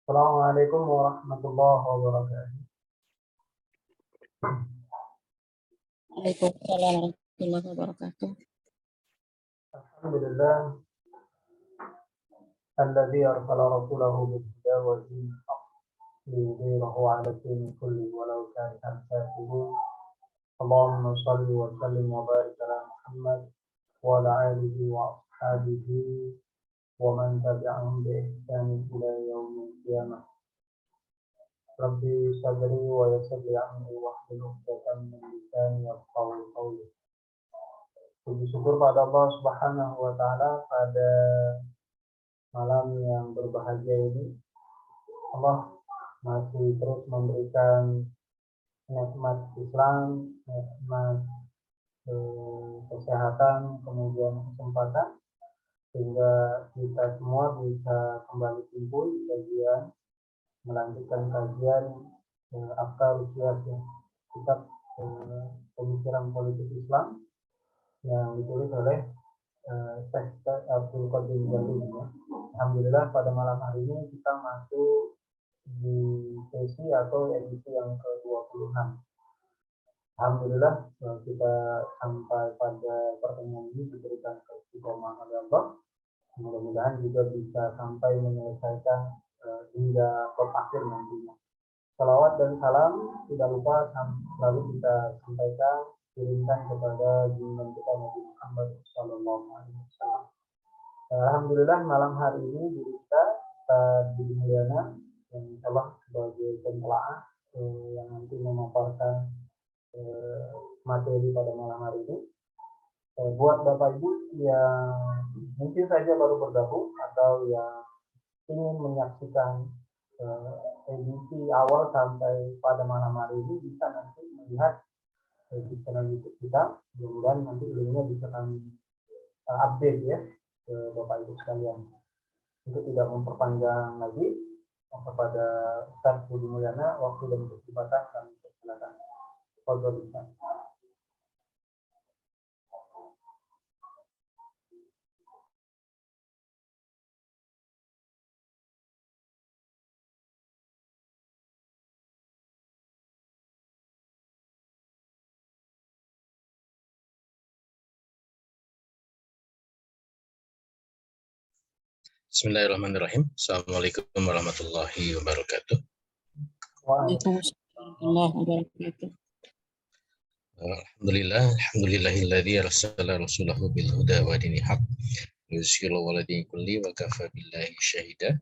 Assalamualaikum warahmatullahi wabarakatuh. Waalaikumsalam warahmatullahi wabarakatuh. Alhamdulillah alladzi arsala rasulahu bil-huda wa dinil haqq liyudhhirahu 'ala ad-dini kullihi walau karihal kafirun. Allahumma shalli wa sallim wa barik ala Muhammad wa ala alihi wa ashabihi wa man tabi'ahum bi ihsan ila yaumil qiyamah. Rabbi sadri wa yassir li amri wahlul 'uqdatam min lisani yafqahu qawli. Puji syukur pada Allah Subhanahu wa taala pada malam yang berbahagia ini. Allah masih terus memberikan nikmat Islam, nikmat kesehatan, kemudian kesempatan sehingga kita semua bisa kembali kumpul di kajian, melanjutkan kajian Afkar Siyasah, kitab pemikiran politik Islam yang ditulis oleh Syekh Abdul Qadir Jalil. Alhamdulillah pada malam hari ini kita masuk di sesi atau edisi yang ke-26. Alhamdulillah kita sampai pada pertemuan ini diberikan keistiqomahan oleh Allah. Mudah-mudahan juga bisa sampai menyelesaikan hingga ke akhir nantinya. Salawat dan salam tidak lupa selalu kita sampaikan, kirimkan kepada junjungan kita Nabi Muhammad Sallallahu Alaihi Wasallam. Alhamdulillah malam hari ini guru kita Budi Mulyana yang telah sebagai pentelaah yang nanti memaparkan materi pada malam hari ini. Buat Bapak Ibu yang mungkin saja baru bergabung atau yang ingin menyaksikan edisi awal sampai pada malam hari ini bisa nanti melihat di channel YouTube kita. Mudah-mudahan nanti linknya bisa kami update ya ke Bapak Ibu sekalian. Untuk tidak memperpanjang lagi, kepada Ustaz Budi Mulyana waktu dan kesempatan kami persilakan. Fadhol Ustaz. Bismillahirrahmanirrahim. Assalamualaikum warahmatullahi wabarakatuh. Waalaikumsalam warahmatullahi wabarakatuh. Alhamdulillahilladzi arsala rasulahu bil huda wa dinil haqq yuzhiru 'ala dini kulli wa kafa billahi syahida.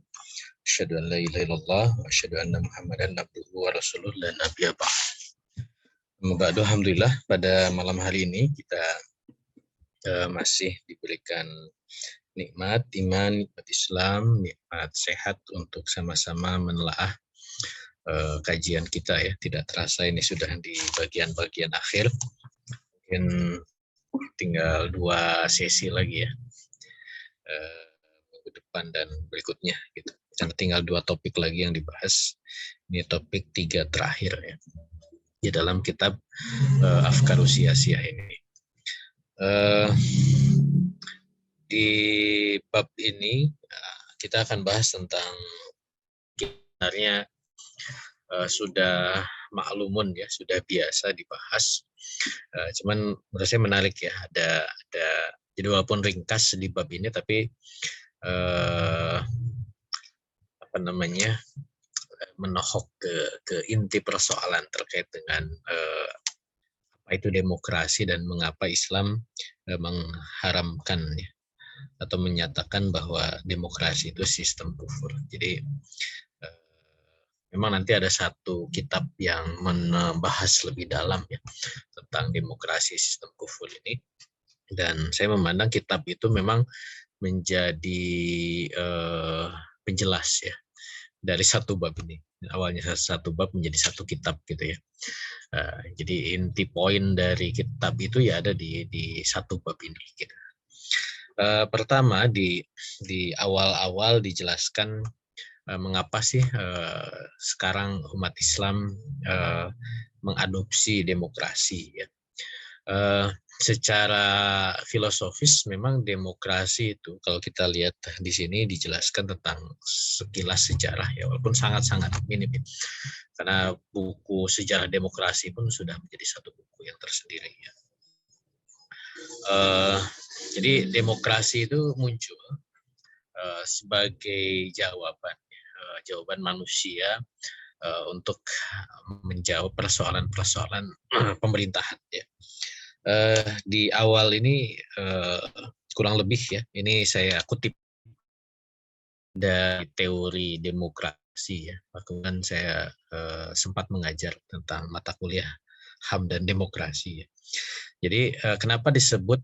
Asyhadu an la ilaha illallah wa asyhadu anna Muhammadan abduhu wa rasuluhu la nabiyya ba'd. Ba'du, alhamdulillah pada malam hari ini kita masih diberikan nikmat iman, nikmat Islam, nikmat sehat untuk sama-sama menelaah kajian kita ya. Tidak terasa ini sudah di bagian-bagian akhir. Mungkin tinggal 2 sesi lagi ya. Minggu depan dan berikutnya gitu. Karena tinggal 2 topik lagi yang dibahas. Ini topik 3 terakhir ya. Di dalam kitab Afkarus Siyasiyah ini. Di bab ini kita akan bahas tentang sebenarnya sudah maklumun ya, sudah biasa dibahas. Cuman menurut saya menarik ya, ada jadi walaupun ringkas di bab ini tapi menohok ke inti persoalan terkait dengan apa itu demokrasi dan mengapa Islam mengharamkan ya, atau menyatakan bahwa demokrasi itu sistem kufur. Jadi memang nanti ada satu kitab yang membahas lebih dalam ya tentang demokrasi sistem kufur ini, dan saya memandang kitab itu memang menjadi penjelas ya dari satu bab ini. Awalnya satu bab menjadi satu kitab gitu ya. Jadi inti poin dari kitab itu ya ada di satu bab ini gitu. Pertama di awal-awal dijelaskan mengapa sih sekarang umat Islam mengadopsi demokrasi ya. secara filosofis memang demokrasi itu kalau kita lihat di sini dijelaskan tentang sekilas sejarah ya, walaupun sangat-sangat minim. Karena buku sejarah demokrasi pun sudah menjadi satu buku yang tersendiri ya. Jadi demokrasi itu muncul sebagai jawaban manusia untuk menjawab persoalan-persoalan pemerintahan ya. Di awal ini kurang lebih ya, ini saya kutip dari teori demokrasi ya. Bahkan saya sempat mengajar tentang mata kuliah HAM dan demokrasi ya. Jadi kenapa disebut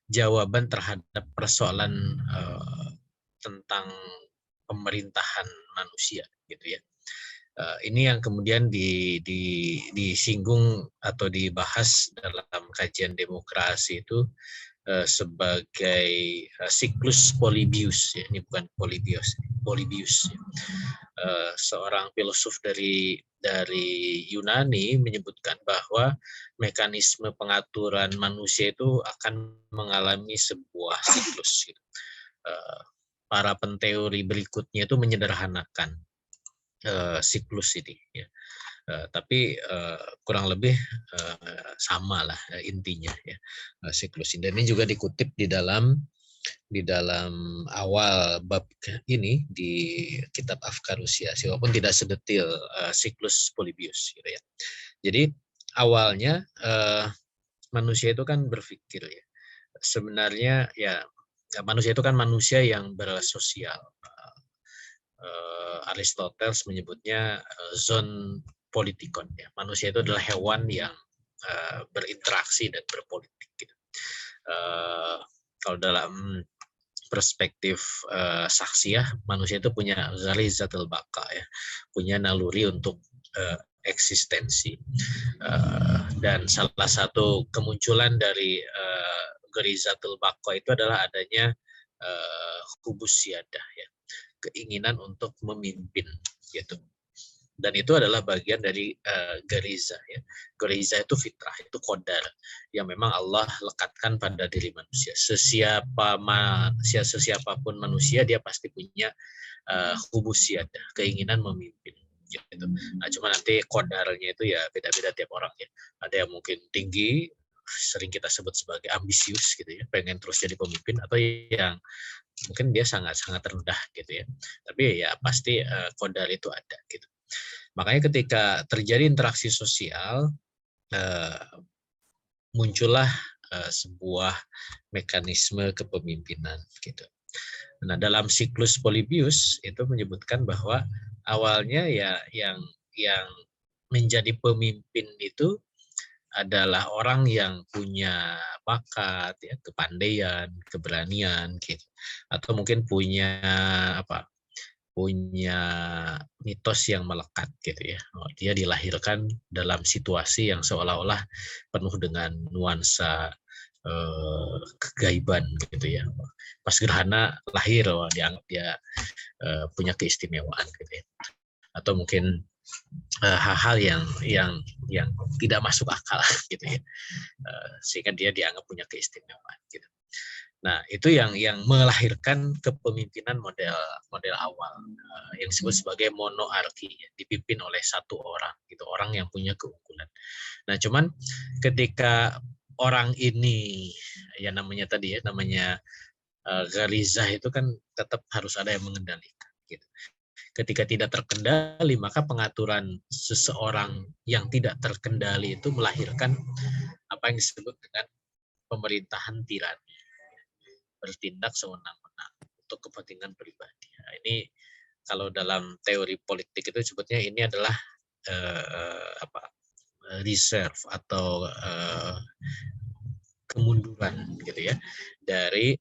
jawaban terhadap persoalan tentang pemerintahan manusia gitu ya. Ini yang kemudian disinggung atau dibahas dalam kajian demokrasi itu sebagai siklus Polybius ya. Ini bukan Polybius ya. Seorang filosof dari Yunani menyebutkan bahwa mekanisme pengaturan manusia itu akan mengalami sebuah siklus gitu. Para penteori berikutnya itu menyederhanakan siklus ini ya. Tapi kurang lebih sama lah intinya ya, siklus ini. Dan ini juga dikutip di dalam awal bab ini di kitab Afkar Usiasi, walaupun tidak sedetil siklus Polybius gitu ya. Jadi awalnya manusia itu kan berpikir ya, sebenarnya ya manusia itu kan manusia yang bersosial. Aristoteles menyebutnya zon politikon ya. Manusia itu adalah hewan yang berinteraksi dan berpolitik gitu. Kalau dalam perspektif saksiah, manusia itu punya gharizatul baqa ya, punya naluri untuk eksistensi. Dan salah satu kemunculan dari gharizatul baqa itu adalah adanya hubus siyadah ya, keinginan untuk memimpin gitu. Dan itu adalah bagian dari gariza ya. Gariza itu fitrah, itu qadar yang memang Allah lekatkan pada diri manusia. Sesiapapun manusia dia pasti punya hubus siyadah, keinginan memimpin gitu. Nah, cuma nanti qadarnya itu ya beda-beda tiap orang ya. Ada yang mungkin tinggi, sering kita sebut sebagai ambisius gitu ya, pengen terus jadi pemimpin, atau yang mungkin dia sangat-sangat rendah gitu ya. Tapi ya pasti qadar itu ada gitu. Makanya ketika terjadi interaksi sosial, muncullah sebuah mekanisme kepemimpinan gitu. Nah, dalam siklus Polybius itu menyebutkan bahwa awalnya ya yang menjadi pemimpin itu adalah orang yang punya bakat, ya, kepandaian, keberanian, gitu, atau mungkin punya mitos yang melekat, gitu ya. Dia dilahirkan dalam situasi yang seolah-olah penuh dengan nuansa kegaiban, gitu ya. Pas gerhana lahir, dianggap dia punya keistimewaan, gitu ya. Atau mungkin hal-hal yang tidak masuk akal gitu ya, sehingga dia dianggap punya keistimewaan gitu. Nah, itu yang melahirkan kepemimpinan model awal yang disebut sebagai monoarki ya, dipimpin oleh satu orang gitu, orang yang punya keunggulan. Nah, cuman ketika orang ini ya namanya gharizah itu kan tetap harus ada yang mengendalikan gitu. Ketika tidak terkendali, maka pengaturan seseorang yang tidak terkendali itu melahirkan apa yang disebut dengan pemerintahan tirani, bertindak sewenang-wenang untuk kepentingan pribadi. Nah, ini kalau dalam teori politik itu sebutnya ini adalah reserve atau kemunduran gitu ya dari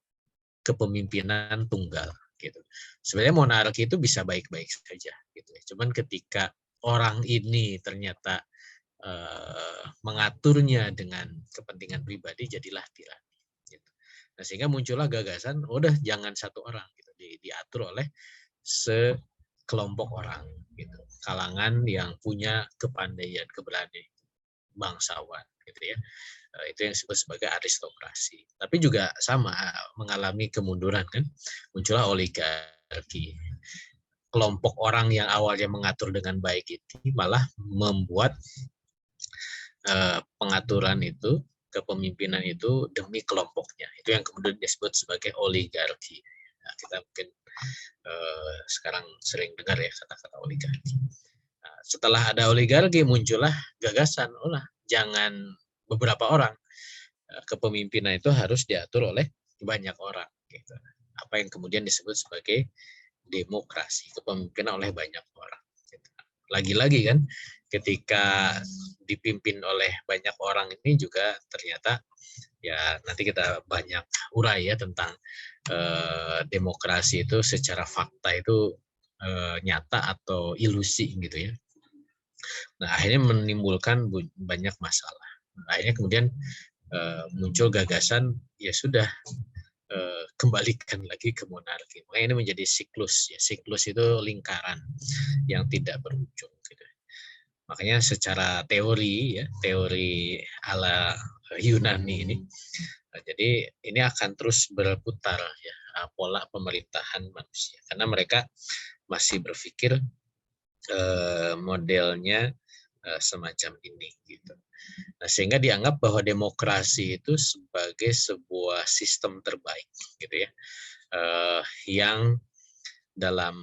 kepemimpinan tunggal. Gitu. Sebenarnya monarki itu bisa baik-baik saja, gitu. Cuman ketika orang ini ternyata mengaturnya dengan kepentingan pribadi, jadilah tirani. Gitu. Nah, sehingga muncullah gagasan, udah jangan satu orang, gitu, diatur oleh sekelompok orang, gitu, kalangan yang punya kepandaian, keberanian, bangsawan, gitu ya. Itu yang disebut sebagai aristokrasi. Tapi juga sama, mengalami kemunduran kan, muncullah oligarki. Kelompok orang yang awalnya mengatur dengan baik itu malah membuat pengaturan itu, kepemimpinan itu demi kelompoknya. Itu yang kemudian disebut sebagai oligarki. Nah, kita mungkin sekarang sering dengar ya kata-kata oligarki. Nah, setelah ada oligarki muncullah gagasan, jangan beberapa orang, kepemimpinan itu harus diatur oleh banyak orang. Gitu. Apa yang kemudian disebut sebagai demokrasi, kepemimpinan oleh banyak orang. Gitu. Lagi-lagi kan, ketika dipimpin oleh banyak orang ini juga ternyata ya nanti kita banyak urai ya tentang demokrasi itu secara fakta itu nyata atau ilusi gitu ya. Nah, akhirnya menimbulkan banyak masalah. Akhirnya kemudian muncul gagasan, ya sudah, kembalikan lagi ke monarki. Makanya ini menjadi siklus. Ya. Siklus itu lingkaran yang tidak berujung. Gitu. Makanya secara teori, ya teori ala Yunani ini, jadi ini akan terus berputar ya pola pemerintahan manusia. Karena mereka masih berpikir modelnya semacam ini gitu. Nah, sehingga dianggap bahwa demokrasi itu sebagai sebuah sistem terbaik gitu ya, yang dalam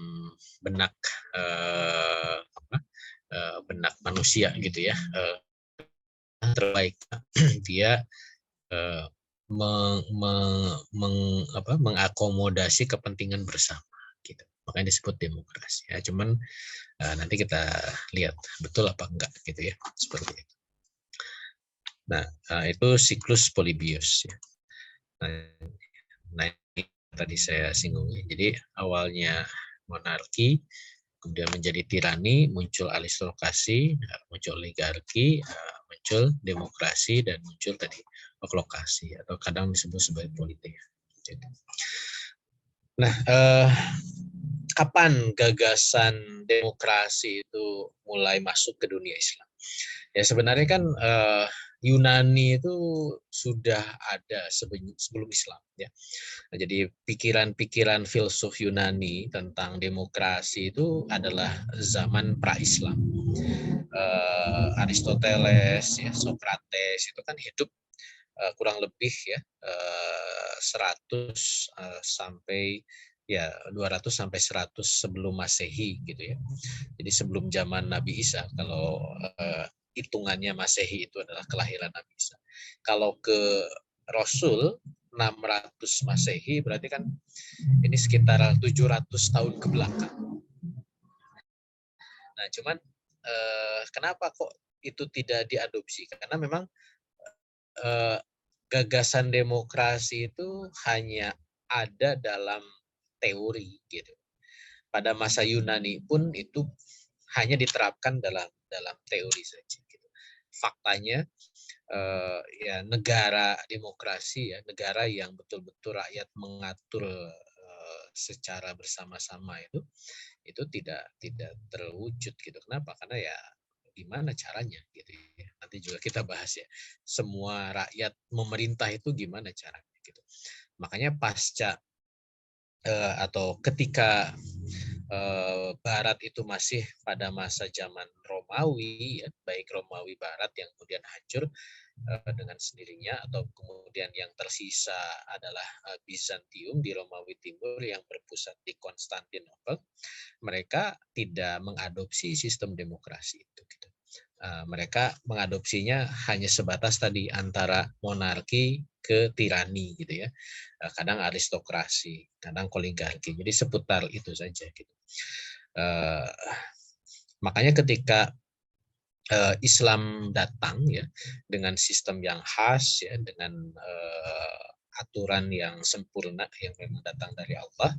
benak benak manusia gitu ya, terbaik. Dia mengakomodasi kepentingan bersama gitu. Makanya disebut demokrasi. Ya, cuman nanti kita lihat betul apa enggak gitu ya, seperti itu. Nah, itu siklus Polybius ya. Nah, ini tadi saya singgung. Jadi awalnya monarki, kemudian menjadi tirani, muncul aristokrasi, muncul oligarki, muncul demokrasi, dan muncul tadi oklokrasi atau kadang disebut sebagai politik. Nah, kapan gagasan demokrasi itu mulai masuk ke dunia Islam? Ya sebenarnya kan Yunani itu sudah ada sebelum Islam ya. Nah, jadi pikiran-pikiran filsuf Yunani tentang demokrasi itu adalah zaman pra-Islam. Aristoteles, ya, Socrates itu kan hidup kurang lebih ya 100 sampai ya 200 sampai 100 sebelum Masehi gitu ya. Jadi sebelum zaman Nabi Isa, kalau hitungannya Masehi itu adalah kelahiran Nabi Isa. Kalau ke Rasul 600 Masehi berarti kan ini sekitar 700 tahun ke belakang. Nah, cuman kenapa kok itu tidak diadopsi? Karena memang gagasan demokrasi itu hanya ada dalam teori gitu. Pada masa Yunani pun itu hanya diterapkan dalam teori saja. Gitu. Faktanya ya negara demokrasi ya, negara yang betul-betul rakyat mengatur secara bersama-sama itu tidak terwujud gitu. Kenapa? Karena ya gimana caranya gitu ya. Nanti juga kita bahas ya. Semua rakyat memerintah itu gimana caranya gitu. Makanya pasca atau ketika Barat itu masih pada masa zaman Romawi, ya, baik Romawi Barat yang kemudian hancur dengan sendirinya, atau kemudian yang tersisa adalah Bizantium di Romawi Timur yang berpusat di Konstantinopel, mereka tidak mengadopsi sistem demokrasi itu. Gitu. Mereka mengadopsinya hanya sebatas tadi antara monarki ke tirani gitu ya, kadang aristokrasi, kadang oligarki. Jadi seputar itu saja gitu. Makanya ketika Islam datang ya dengan sistem yang khas ya, dengan aturan yang sempurna yang memang datang dari Allah,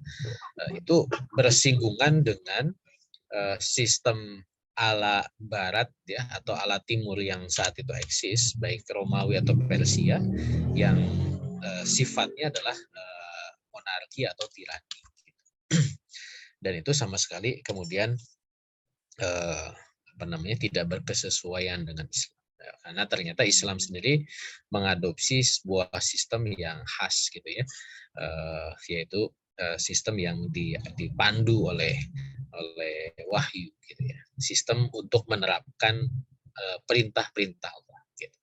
itu bersinggungan dengan sistem ala Barat ya atau ala Timur yang saat itu eksis, baik Romawi atau Persia, yang sifatnya adalah monarki atau tirani. Dan itu sama sekali kemudian tidak berkesesuaian dengan Islam. Karena ternyata Islam sendiri mengadopsi sebuah sistem yang khas gitu ya, yaitu sistem yang dipandu oleh wahyu gitu ya, sistem untuk menerapkan perintah-perintah Allah gitu.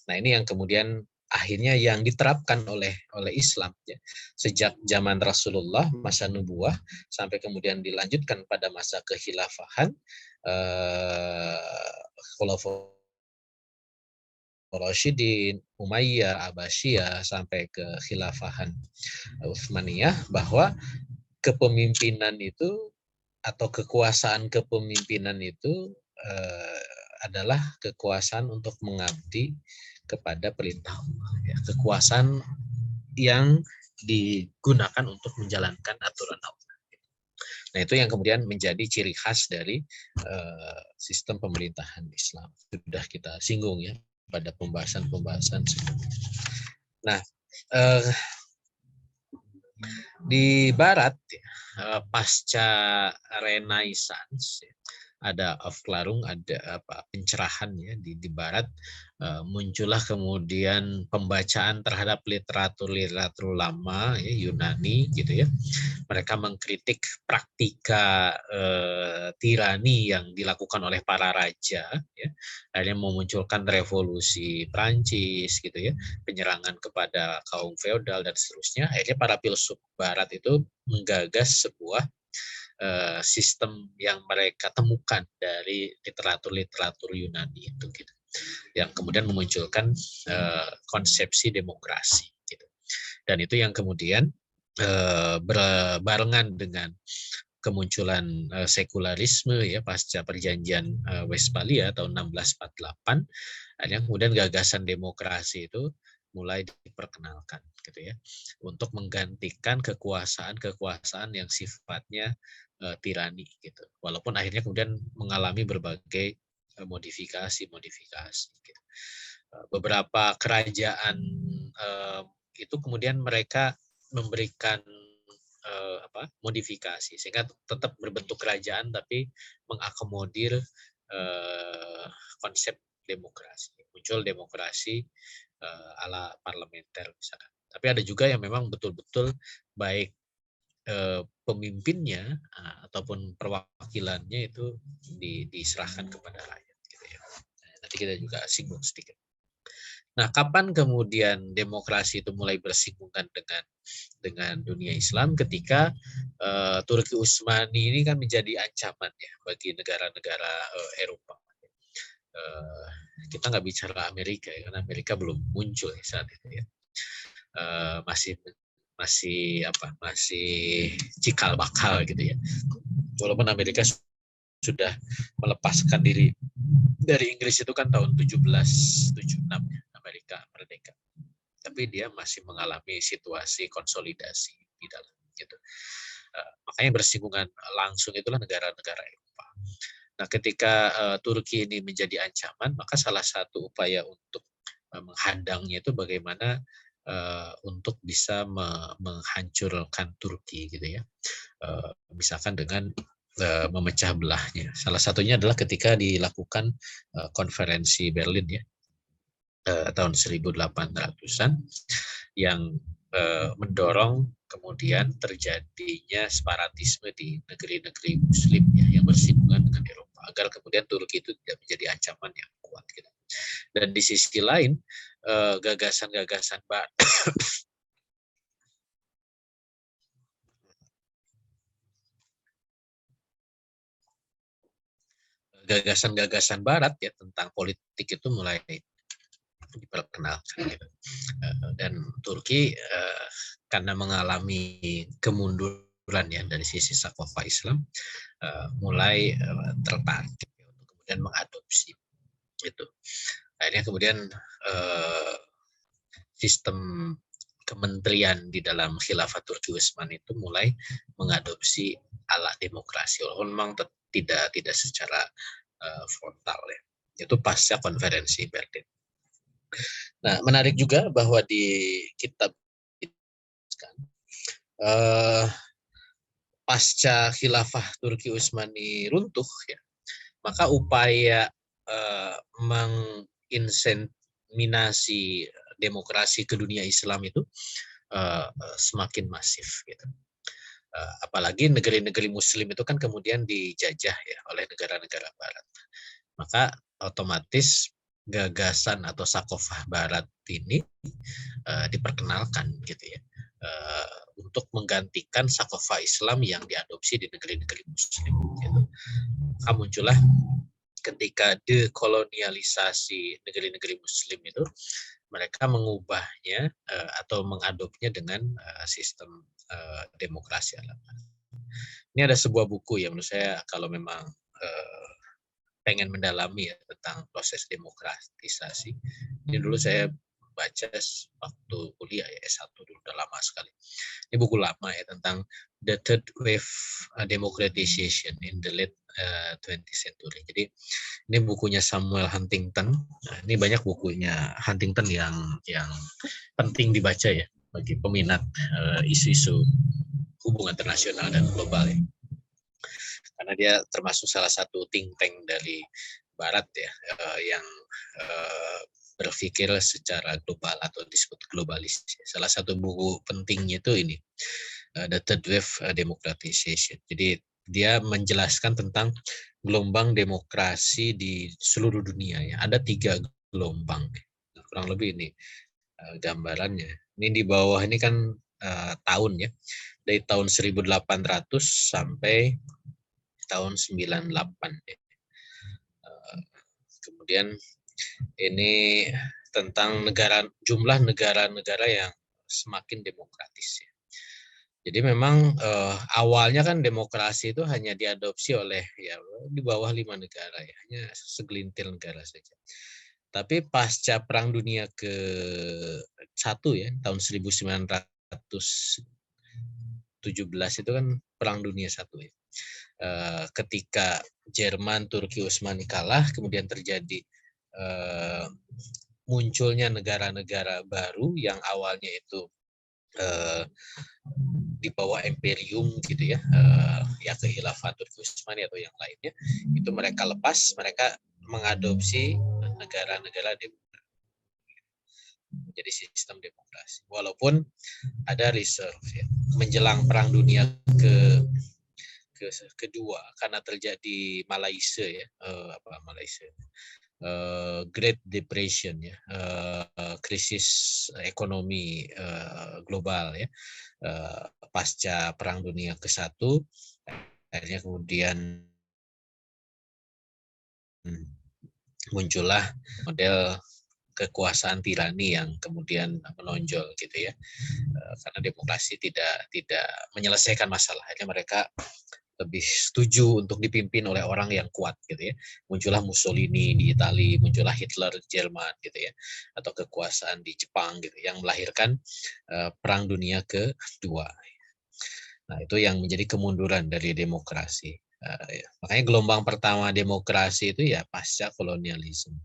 Nah ini yang kemudian akhirnya yang diterapkan oleh Islam ya. Sejak zaman Rasulullah masa nubuah sampai kemudian dilanjutkan pada masa kekhilafahan Khulafaur Rasyidin, Umayyah, Abbasiyah sampai ke khilafahan Utsmaniyah, bahwa kepemimpinan itu atau kekuasaan kepemimpinan itu adalah kekuasaan untuk mengabdi kepada perintah Allah. Ya. Kekuasaan yang digunakan untuk menjalankan aturan Allah. Nah itu yang kemudian menjadi ciri khas dari sistem pemerintahan Islam. Sudah kita singgung ya pada pembahasan-pembahasan sebelumnya. Nah di Barat pasca Renaissance ada Aufklärung, ada pencerahan ya di Barat, muncullah kemudian pembacaan terhadap literatur lama ya, Yunani gitu ya. Mereka mengkritik praktika tirani yang dilakukan oleh para raja ya. Akhirnya memunculkan revolusi Prancis gitu ya, penyerangan kepada kaum feodal dan seterusnya. Akhirnya para filsuf Barat itu menggagas sebuah sistem yang mereka temukan dari literatur Yunani itu gitu, yang kemudian memunculkan konsepsi demokrasi gitu. Dan itu yang kemudian berbarengan dengan kemunculan sekularisme ya pasca perjanjian Westphalia tahun 1648, yang kemudian gagasan demokrasi itu mulai diperkenalkan gitu ya, untuk menggantikan kekuasaan yang sifatnya tirani gitu. Walaupun akhirnya kemudian mengalami berbagai modifikasi gitu. Beberapa kerajaan itu kemudian mereka memberikan modifikasi sehingga tetap berbentuk kerajaan tapi mengakomodir konsep demokrasi. Muncul demokrasi ala parlementer misalkan. Tapi ada juga yang memang betul-betul baik pemimpinnya ataupun perwakilannya itu diserahkan kepada rakyat gitu ya. Nanti kita juga singgung sedikit. Nah, kapan kemudian demokrasi itu mulai bersinggungan dengan dunia Islam? Ketika Turki Utsmani ini kan menjadi ancaman ya bagi negara-negara Eropa. Kita nggak bicara Amerika ya, karena Amerika belum muncul ya saat itu ya. Masih cikal bakal gitu ya. Walaupun Amerika sudah melepaskan diri dari Inggris itu kan tahun 1776 ya, Amerika merdeka. Tapi dia masih mengalami situasi konsolidasi di dalam gitu. Makanya bersinggungan langsung itulah negara-negara Eropa. Nah, ketika Turki ini menjadi ancaman, maka salah satu upaya untuk menghadangnya itu bagaimana untuk bisa menghancurkan Turki gitu ya, misalkan dengan memecah belahnya. Salah satunya adalah ketika dilakukan konferensi Berlin ya tahun 1800-an yang mendorong kemudian terjadinya separatisme di negeri-negeri Muslim ya, yang bersinggungan dengan Eropa, agar kemudian Turki itu tidak menjadi ancaman yang kuat gitu. Dan di sisi lain gagasan-gagasan Barat ya tentang politik itu mulai diperkenalkan gitu. Dan Turki karena mengalami kemunduran ya dari sisi sakofa Islam, mulai tertarik untuk kemudian mengadopsi itu. Akhirnya kemudian sistem kementerian di dalam khilafah Turki Utsmani itu mulai mengadopsi ala demokrasi, walaupun memang tidak secara frontal ya. Itu pasca konferensi Berlin. Nah, menarik juga bahwa di kitab pasca khilafah Turki Utsmani runtuh ya, maka upaya menginseminasi demokrasi ke dunia Islam itu semakin masif gitu. Apalagi negeri-negeri Muslim itu kan kemudian dijajah ya oleh negara-negara Barat, maka otomatis gagasan atau sakofah Barat ini diperkenalkan gitu ya, untuk menggantikan sakofah Islam yang diadopsi di negeri-negeri Muslim. Gitu. Maka muncullah ketika dekolonialisasi negeri-negeri Muslim itu, mereka mengubahnya atau mengadopnya dengan sistem demokrasi ala Barat. Ini ada sebuah buku yang menurut saya kalau memang pengen mendalami ya tentang proses demokratisasi. Ini dulu saya baca waktu kuliah ya, S1 dulu, udah lama sekali. Ini buku lama ya tentang the third wave democratization in the late 20th century. Jadi ini bukunya Samuel Huntington. Nah, ini banyak bukunya Huntington yang penting dibaca ya bagi peminat isu-isu hubungan internasional dan global ya. Karena dia termasuk salah satu think tank dari Barat ya, yang berpikir secara global atau disebut globalis. Salah satu buku pentingnya itu ini, The Third Wave Democratization. Jadi dia menjelaskan tentang gelombang demokrasi di seluruh dunia ya. Ada 3 gelombang, kurang lebih ini gambarannya. Ini di bawah ini kan tahun ya, dari tahun 1800 sampai tahun 98 ya. Kemudian ini tentang jumlah negara-negara yang semakin demokratis ya. Jadi memang awalnya kan demokrasi itu hanya diadopsi oleh ya di bawah 5 negara ya, hanya segelintir negara saja. Tapi pasca Perang Dunia ke-1 ya, tahun 1917 itu kan Perang Dunia I ya. Ketika Jerman, Turki, Utsmani kalah, kemudian terjadi munculnya negara-negara baru yang awalnya itu di bawah imperium gitu ya, ya kekhilafan Turki Utsmani atau yang lainnya, itu mereka lepas, mereka mengadopsi negara-negara menjadi sistem demokrasi. Walaupun ada reserve ya. Menjelang Perang Dunia kedua karena terjadi Malaysia ya, Great Depression ya, krisis ekonomi global ya, pasca Perang Dunia ke-1, akhirnya kemudian muncullah model kekuasaan tirani yang kemudian menonjol gitu ya, karena demokrasi tidak menyelesaikan masalah, akhirnya mereka lebih setuju untuk dipimpin oleh orang yang kuat gitu ya. Muncullah Mussolini di Italia, muncullah Hitler di Jerman gitu ya, atau kekuasaan di Jepang gitu yang melahirkan Perang Dunia kedua. Nah, itu yang menjadi kemunduran dari demokrasi. Ya. Makanya gelombang pertama demokrasi itu ya pasca kolonialisme.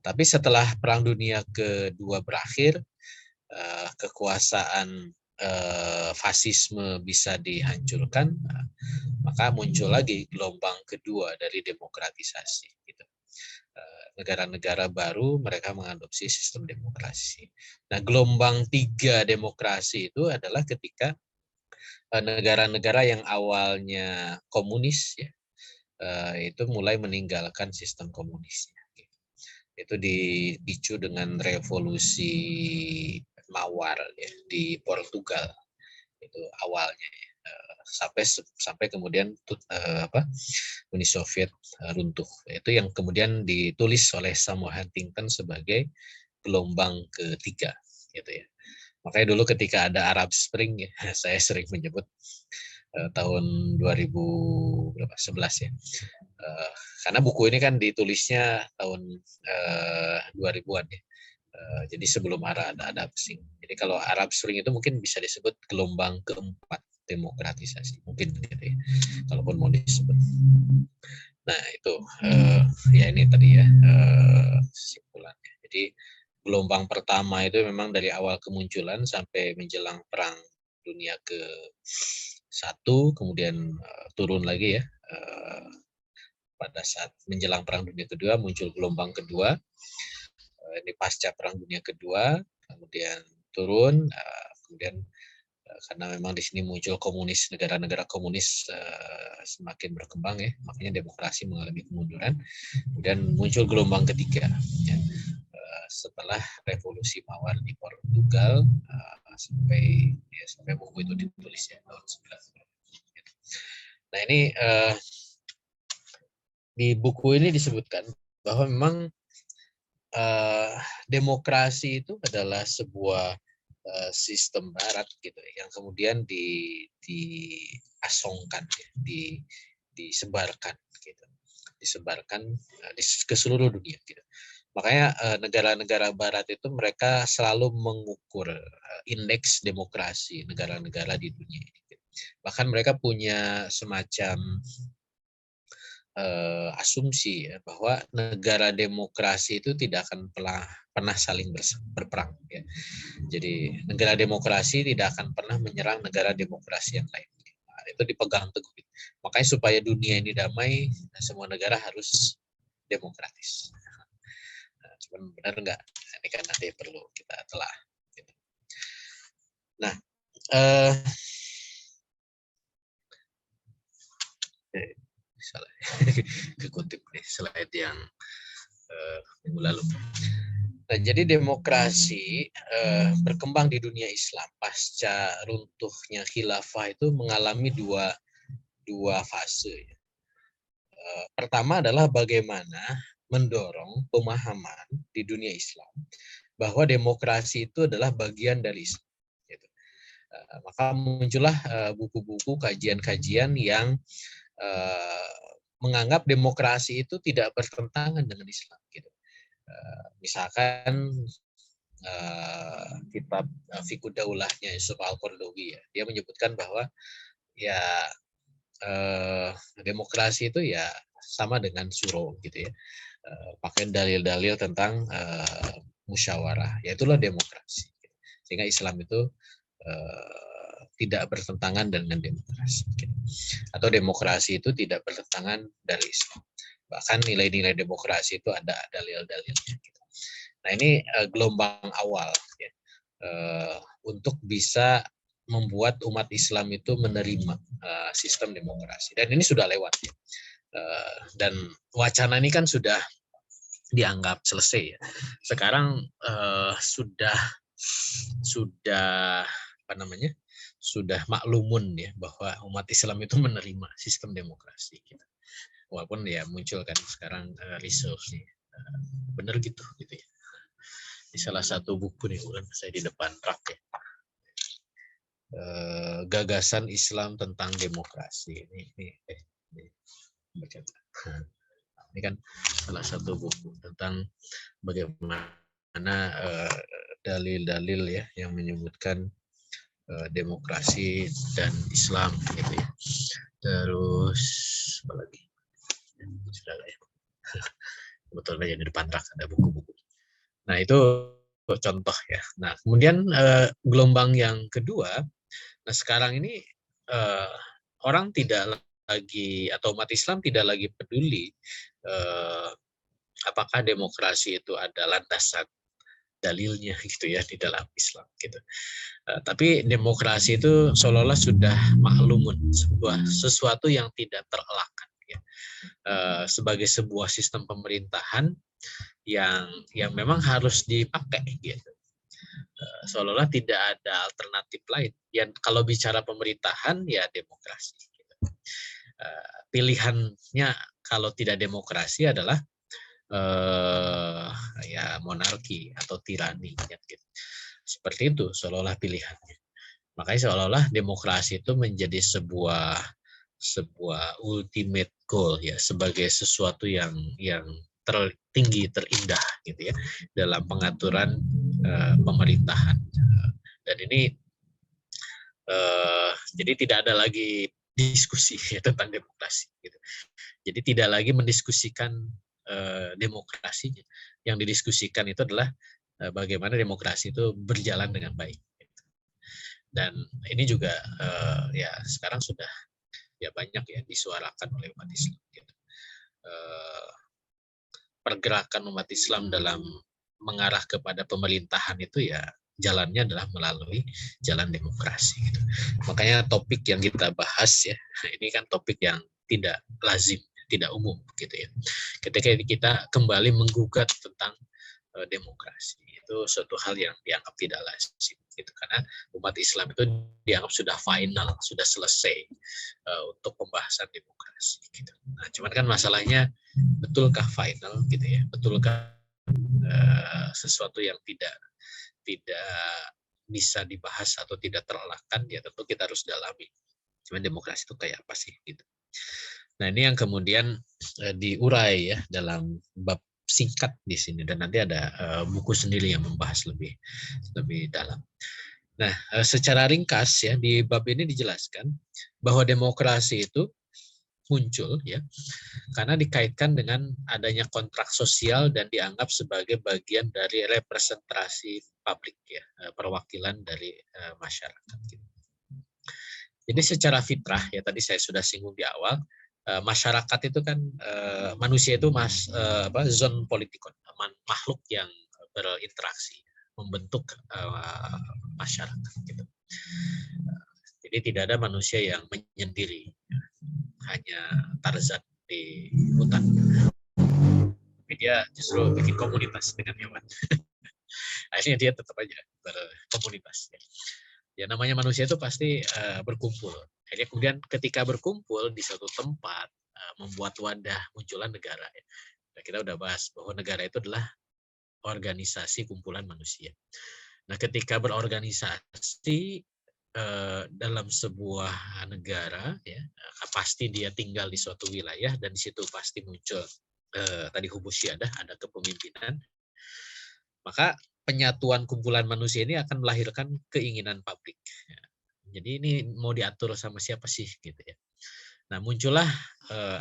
Tapi setelah Perang Dunia kedua berakhir, kekuasaan fasisme bisa dihancurkan, maka muncul lagi gelombang kedua dari demokratisasi. Gitu. Negara-negara baru mereka mengadopsi sistem demokrasi. Nah, gelombang 3 demokrasi itu adalah ketika negara-negara yang awalnya komunis ya, itu mulai meninggalkan sistem komunisnya. Itu dipicu dengan revolusi Mawar ya, di Portugal itu awalnya ya. Sampai kemudian Uni Soviet runtuh. Itu yang kemudian ditulis oleh Samuel Huntington sebagai gelombang ketiga gitu ya. Makanya dulu ketika ada Arab Spring ya, saya sering menyebut tahun 2011 ya. Karena buku ini kan ditulisnya tahun 2000-an ya. Jadi sebelum ada Arab Spring. Jadi kalau Arab Spring itu mungkin bisa disebut gelombang keempat demokratisasi, mungkin gitu ya, kalaupun mau disebut. Nah itu ya ini tadi ya kesimpulannya. Jadi gelombang pertama itu memang dari awal kemunculan sampai menjelang Perang Dunia ke-1, kemudian turun lagi ya pada saat menjelang Perang Dunia Kedua muncul gelombang kedua, ini pasca Perang Dunia Kedua, kemudian turun, kemudian karena memang di sini muncul komunis, negara-negara komunis semakin berkembang ya, makanya demokrasi mengalami kemunduran, kemudian muncul gelombang ketiga ya, setelah revolusi Mawar di Portugal sampai buku itu ditulis ya tahun 19. Nah ini di buku ini disebutkan bahwa memang demokrasi itu adalah sebuah sistem Barat gitu yang kemudian diasongkan, disebarkan gitu, ke seluruh dunia gitu. Makanya negara-negara Barat itu mereka selalu mengukur indeks demokrasi negara-negara di dunia ini. Bahkan mereka punya semacam asumsi ya, bahwa negara demokrasi itu tidak akan pernah saling berperang ya. Jadi negara demokrasi tidak akan pernah menyerang negara demokrasi yang lain. Nah, itu dipegang teguh. Makanya supaya dunia ini damai, semua negara harus demokratis. Nah, cuman benar nggak? Ini kan nanti perlu kita telah. Gitu. Nah, salah kekutip nih slide yang minggu lalu. Nah, jadi demokrasi berkembang di dunia Islam pasca runtuhnya khilafah itu mengalami dua fase. Pertama adalah bagaimana mendorong pemahaman di dunia Islam bahwa demokrasi itu adalah bagian dari Islam. Gitu. Maka muncullah buku-buku kajian-kajian yang menganggap demokrasi itu tidak bertentangan dengan Islam. Gitu. Misalkan kitab Fiqh Daulahnya Yusuf Al-Qaradawi ya, dia menyebutkan bahwa ya demokrasi itu ya sama dengan suro gitu ya, pakai dalil-dalil tentang musyawarah, yaitulah demokrasi. Sehingga Islam itu tidak bertentangan dengan demokrasi, atau demokrasi itu tidak bertentangan dari Islam. Bahkan nilai-nilai demokrasi itu ada dalil-dalilnya. Nah ini gelombang awal ya, untuk bisa membuat umat Islam itu menerima sistem demokrasi. Dan ini sudah lewat ya. Dan wacana ini kan sudah dianggap selesai ya. Sekarang sudah apa namanya? Sudah maklumun ya bahwa umat Islam itu menerima sistem demokrasi gitu. Walaupun ya muncul kan sekarang resource benar gitu ya. Di salah satu buku nih bukan saya di depan rak ya. Gagasan Islam tentang demokrasi ini kan salah satu buku tentang bagaimana dalil-dalil ya yang menyebutkan demokrasi dan Islam gitu ya. Terus apa lagi? Sudah ya. Kebetulan aja di depan rak ada buku-buku. Nah itu contoh ya. Nah kemudian gelombang yang kedua, nah sekarang ini orang tidak lagi atau umat Islam tidak lagi peduli apakah demokrasi itu ada landasan dalilnya gitu ya di dalam Islam gitu. Tapi demokrasi itu seolah-olah sudah maklumun sesuatu yang tidak terelakkan ya. Sebagai sebuah sistem pemerintahan yang memang harus dipakai gitu. Seolah-olah tidak ada alternatif lain. Yang kalau bicara pemerintahan ya demokrasi. Gitu. Pilihannya kalau tidak demokrasi adalah ya monarki atau tirani gitu. Seperti itu seolah-olah pilihannya. Makanya seolah-olah demokrasi itu menjadi sebuah ultimate goal ya, sebagai sesuatu yang tertinggi, terindah gitu ya dalam pengaturan pemerintahan. Dan ini jadi tidak ada lagi diskusi ya, tentang demokrasi gitu. Jadi tidak lagi mendiskusikan demokrasinya. Yang didiskusikan itu adalah bagaimana demokrasi itu berjalan dengan baik. Dan ini juga ya sekarang sudah ya banyak ya disuarakan oleh umat Islam. Gitu. pergerakan umat Islam dalam mengarah kepada pemerintahan itu ya jalannya adalah melalui jalan demokrasi. Gitu. Makanya topik yang kita bahas ya, ini kan topik yang tidak lazim, tidak umum gitu ya. Ketika kita kembali menggugat tentang demokrasi, itu suatu hal yang dianggap tidak lazim gitu, karena umat Islam itu dianggap sudah final, sudah selesai untuk pembahasan demokrasi gitu. Nah, cuman kan masalahnya betulkah final gitu ya? Betulkah sesuatu yang tidak bisa dibahas atau tidak terelakkan, ya tentu kita harus dalami. Cuman demokrasi itu kayak apa sih gitu. Nah, ini yang kemudian diurai ya dalam bab singkat di sini, dan nanti ada buku sendiri yang membahas lebih dalam. Nah, secara ringkas ya di bab ini dijelaskan bahwa demokrasi itu muncul ya karena dikaitkan dengan adanya kontrak sosial dan dianggap sebagai bagian dari representasi publik ya, perwakilan dari masyarakat. Jadi secara fitrah ya tadi saya sudah singgung di awal, masyarakat itu kan manusia itu zon politikon, makhluk yang berinteraksi, membentuk masyarakat gitu. Jadi tidak ada manusia yang menyendiri, hanya Tarzan di hutan. Tapi dia justru bikin komunitas dengan hewan. Akhirnya dia tetap aja berkomunitas. Ya namanya manusia itu pasti berkumpul. Akhirnya kemudian ketika berkumpul di suatu tempat, membuat wadah muncullah negara. Nah, kita udah bahas bahwa negara itu adalah organisasi kumpulan manusia. Nah, ketika berorganisasi dalam sebuah negara, ya pasti dia tinggal di suatu wilayah dan di situ pasti muncul tadi hubus syiadah, ada kepemimpinan. Maka penyatuan kumpulan manusia ini akan melahirkan keinginan publik. Jadi ini mau diatur sama siapa sih gitu ya. Nah, muncullah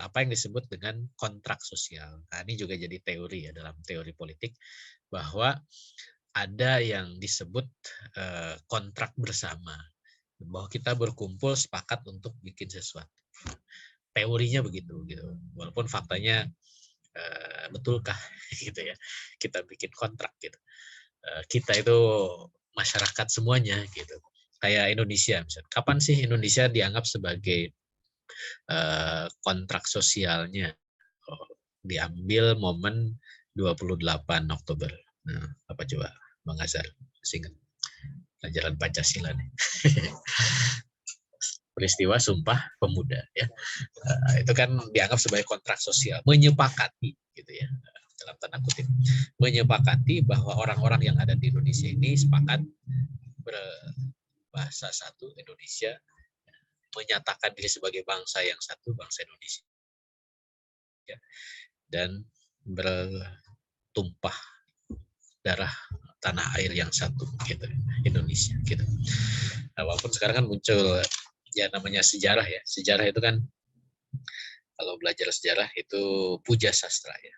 apa yang disebut dengan kontrak sosial. Nah, ini juga jadi teori ya dalam teori politik, bahwa ada yang disebut kontrak bersama, bahwa kita berkumpul sepakat untuk bikin sesuatu. Teorinya begitu gitu. Walaupun faktanya betulkah gitu ya. Kita bikin kontrak gitu. Kita itu masyarakat semuanya gitu. Kayak Indonesia misalnya. Kapan sih Indonesia dianggap sebagai kontrak sosialnya? Diambil momen 28 Oktober. Nah, apa coba Bang Azhar singkat pelajaran Pancasila nih. Peristiwa Sumpah Pemuda ya. Itu kan dianggap sebagai kontrak sosial, menyepakati gitu ya. Dalam tanda kutip, menyepakati bahwa orang-orang yang ada di Indonesia ini sepakat berbahasa satu Indonesia, menyatakan diri sebagai bangsa yang satu, bangsa Indonesia, ya, dan bertumpah darah tanah air yang satu gitu, Indonesia gitu. Nah, walaupun sekarang kan muncul ya namanya sejarah ya, sejarah itu kan kalau belajar sejarah itu puja sastra ya.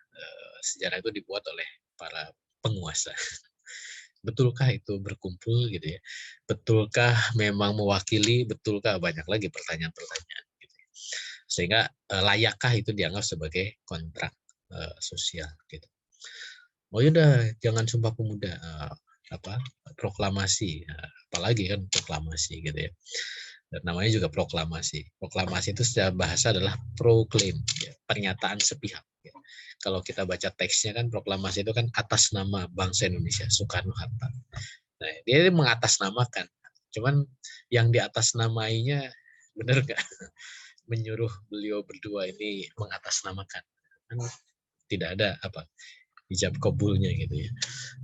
Sejarah itu dibuat oleh para penguasa. Betulkah itu berkumpul gitu ya? Betulkah memang mewakili? Betulkah banyak lagi pertanyaan-pertanyaan gitu. Sehingga layakkah itu dianggap sebagai kontrak sosial gitu. Oh yaudah, jangan Sumpah Pemuda, proklamasi, apalagi kan proklamasi gitu ya. Dan namanya juga proklamasi. Proklamasi itu secara bahasa adalah proclaim, ya, pernyataan sepihak. Ya. Kalau kita baca teksnya kan proklamasi itu kan atas nama bangsa Indonesia, Soekarno-Hatta. Nah, dia mengatasnamakan. Cuman yang di atas namainya benar nggak? Menyuruh beliau berdua ini mengatasnamakan. Kan tidak ada ijab kabulnya gitu ya,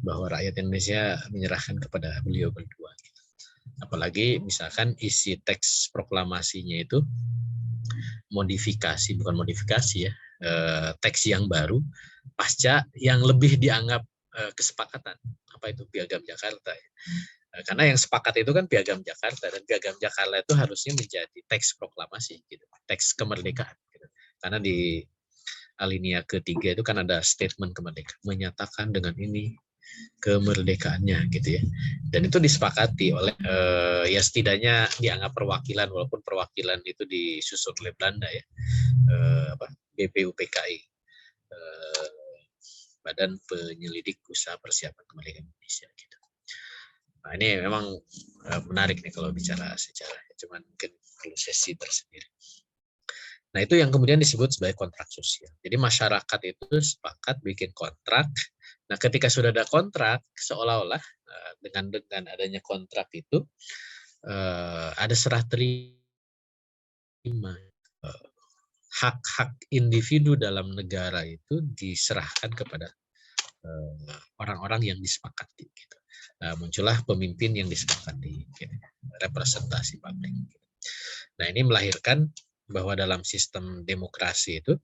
bahwa rakyat Indonesia menyerahkan kepada beliau berdua. Apalagi misalkan isi teks proklamasinya itu bukan modifikasi ya, teks yang baru pasca yang lebih dianggap kesepakatan, apa itu Piagam Jakarta ya. Karena yang sepakat itu kan Piagam Jakarta, dan Piagam Jakarta itu harusnya menjadi teks proklamasi gitu, teks kemerdekaan gitu. Karena di alinea ketiga itu kan ada statement kemerdekaan, menyatakan dengan ini kemerdekaannya gitu ya. Dan itu disepakati oleh ya setidaknya dianggap perwakilan, walaupun perwakilan itu disusun oleh Belanda ya, BPUPKI, Badan Penyelidik Usaha Persiapan Kemerdekaan Indonesia gitu. Nah ini memang menarik nih kalau bicara sejarah, cuman mungkin perlu sesi tersendiri. Nah itu yang kemudian disebut sebagai kontrak sosial. Jadi masyarakat itu sepakat bikin kontrak. Nah ketika sudah ada kontrak, seolah-olah dengan adanya kontrak itu ada serah terima, hak-hak individu dalam negara itu diserahkan kepada orang-orang yang disepakati. Gitu. Muncullah pemimpin yang disepakati, gitu. Representasi publik. Gitu. Nah ini melahirkan bahwa dalam sistem demokrasi itu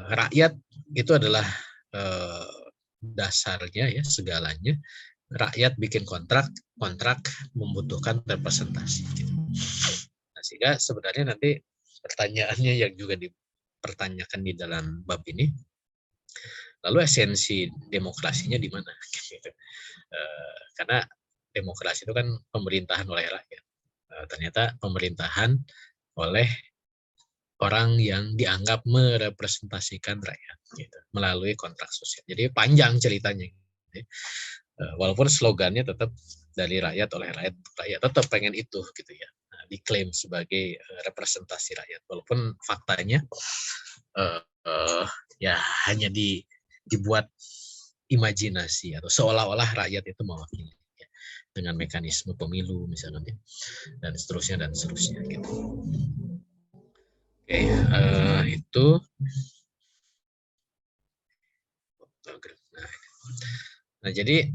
rakyat itu adalah dasarnya ya, segalanya. Rakyat bikin kontrak membutuhkan representasi. Gitu. Nah, sehingga sebenarnya nanti pertanyaannya yang juga dipertanyakan di dalam bab ini, lalu esensi demokrasinya di mana? Gitu. Karena demokrasi itu kan pemerintahan oleh rakyat. Ternyata pemerintahan oleh orang yang dianggap merepresentasikan rakyat gitu, melalui kontrak sosial. Jadi panjang ceritanya. Gitu. Walaupun slogannya tetap dari rakyat oleh rakyat, rakyat tetap pengen itu gitu ya. Nah, diklaim sebagai representasi rakyat. Walaupun faktanya ya hanya dibuat imajinasi atau seolah-olah rakyat itu mewakili ya, dengan mekanisme pemilu misalnya dan seterusnya gitu. Oke, itu nah jadi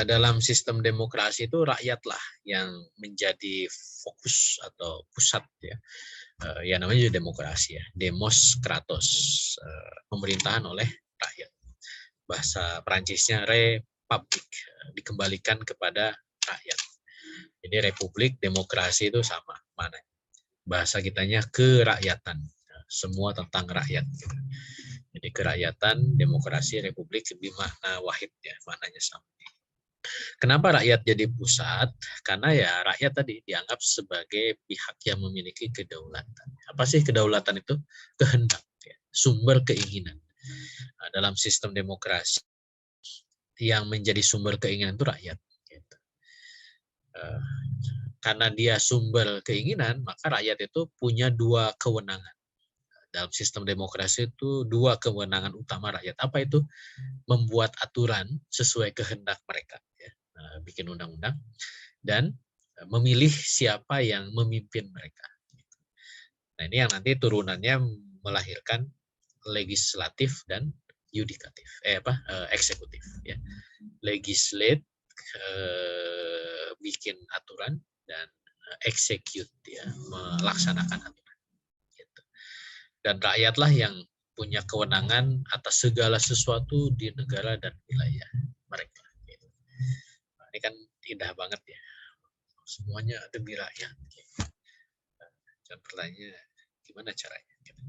dalam sistem demokrasi itu rakyatlah yang menjadi fokus atau pusat ya. Ya namanya juga demokrasi ya, demos kratos, pemerintahan oleh rakyat. Bahasa Perancisnya republik, dikembalikan kepada rakyat. Jadi republik, demokrasi itu sama mana. Bahasa kitanya kerakyatan, semua tentang rakyat. Jadi kerakyatan, demokrasi, republik lebih makna wahid ya, maknanya sama. Kenapa rakyat jadi pusat? Karena ya rakyat tadi dianggap sebagai pihak yang memiliki kedaulatan. Apa sih kedaulatan itu? Kehendak, ya, sumber keinginan. Nah, dalam sistem demokrasi yang menjadi sumber keinginan itu rakyat. Gitu. Karena dia sumber keinginan, maka rakyat itu punya dua kewenangan. Dalam sistem demokrasi itu dua kewenangan utama rakyat. Apa itu? Membuat aturan sesuai kehendak mereka. Ya. Bikin undang-undang. Dan memilih siapa yang memimpin mereka. Nah ini yang nanti turunannya melahirkan legislatif dan yudikatif, eksekutif. Ya. Legislate, bikin aturan, dan execute, ya, melaksanakan aturan. Gitu. Dan rakyatlah yang punya kewenangan atas segala sesuatu di negara dan wilayah mereka. Gitu. Nah, ini kan indah banget ya. Semuanya demi rakyat. Gitu. Dan pertanyaannya, gimana caranya? Gitu.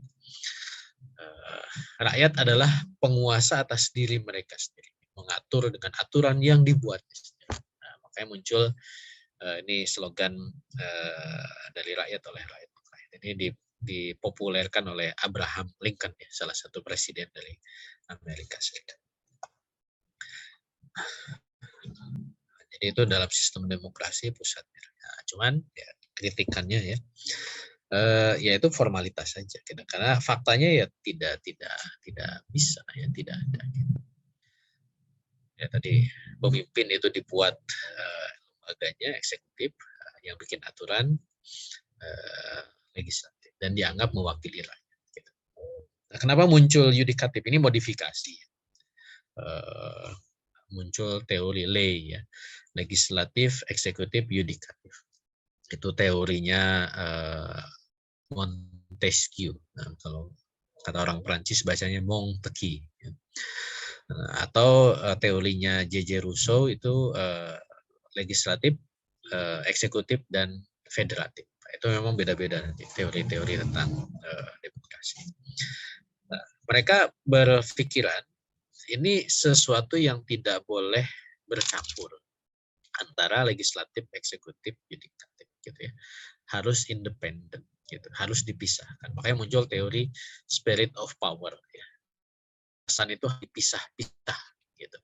Rakyat adalah penguasa atas diri mereka sendiri, mengatur dengan aturan yang dibuatnya sendiri. Nah, makanya muncul ini slogan dari rakyat oleh rakyat. Ini dipopulerkan oleh Abraham Lincoln, ya, salah satu presiden dari Amerika Serikat. Jadi itu dalam sistem demokrasi pusatnya. Nah, cuman ya, kritikannya ya. Yaitu formalitas saja, karena faktanya ya tidak bisa ya, tidak ada. Ya tadi pemimpin itu dibuat lembaganya eksekutif yang bikin aturan legislatif dan dianggap mewakili rakyat. Gitu. Nah, kenapa muncul yudikatif? Ini modifikasi. Muncul teori lay ya, legislatif, eksekutif, yudikatif. Itu teorinya Montesquieu. Nah, kalau kata orang Prancis bacanya Montesquieu. Atau teorinya J.J. Rousseau itu legislatif, eksekutif, dan federatif. Itu memang beda-beda nanti teori-teori tentang demokrasi. Nah, mereka berpikiran ini sesuatu yang tidak boleh bercampur antara legislatif, eksekutif, yudikatif, gitu ya. Harus independen, gitu. Harus dipisahkan. Makanya muncul teori spirit of power. Ya. Kekuasaan itu dipisah-pisah, gitu.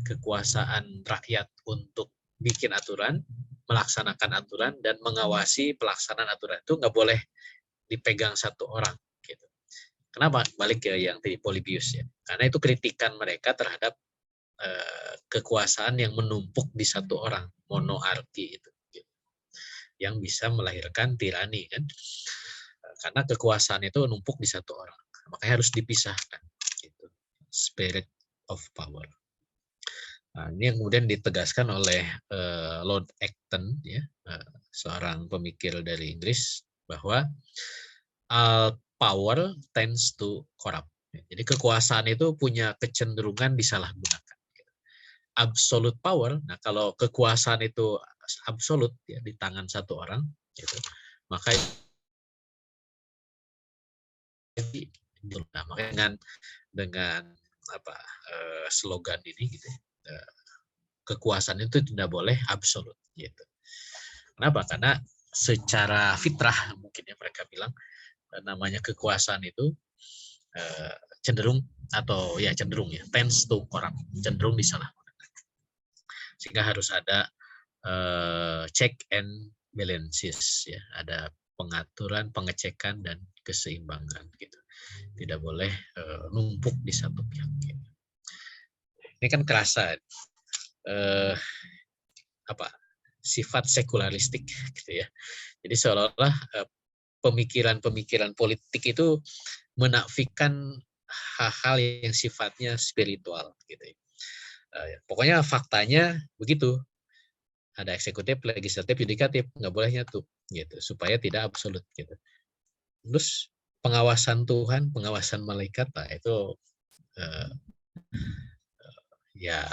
Kekuasaan rakyat untuk bikin aturan, melaksanakan aturan, dan mengawasi pelaksanaan aturan itu nggak boleh dipegang satu orang. Gitu. Kenapa? Balik ke yang tadi Polybius ya. Karena itu kritikan mereka terhadap kekuasaan yang menumpuk di satu orang, monoarki itu, gitu. Yang bisa melahirkan tirani kan. Karena kekuasaan itu menumpuk di satu orang, makanya harus dipisahkan. Gitu. Spirit of power. Nah, ini yang kemudian ditegaskan oleh Lord Acton, ya, seorang pemikir dari Inggris, bahwa all power tends to corrupt. Jadi kekuasaan itu punya kecenderungan disalahgunakan. Absolute power, nah kalau kekuasaan itu absolut ya di tangan satu orang, gitu, maka nah, makanya dengan apa slogan ini gitu, kekuasaan itu tidak boleh absolut, gitu. Kenapa? Karena secara fitrah mungkin ya mereka bilang namanya kekuasaan itu cenderung atau ya cenderung ya tends to corrupt, cenderung disalahgunakan. Sehingga harus ada check and balances ya, ada pengaturan, pengecekan dan keseimbangan gitu. Tidak boleh numpuk di satu pihak. Gitu. Ini kan kerasa apa sifat sekularistik gitu ya. Jadi seolah-olah pemikiran-pemikiran politik itu menafikan hal-hal yang sifatnya spiritual gitu. Pokoknya faktanya begitu. Ada eksekutif, legislatif, yudikatif, nggak boleh nyatu gitu supaya tidak absolut gitu. Terus pengawasan Tuhan, pengawasan malaikat, nah itu ya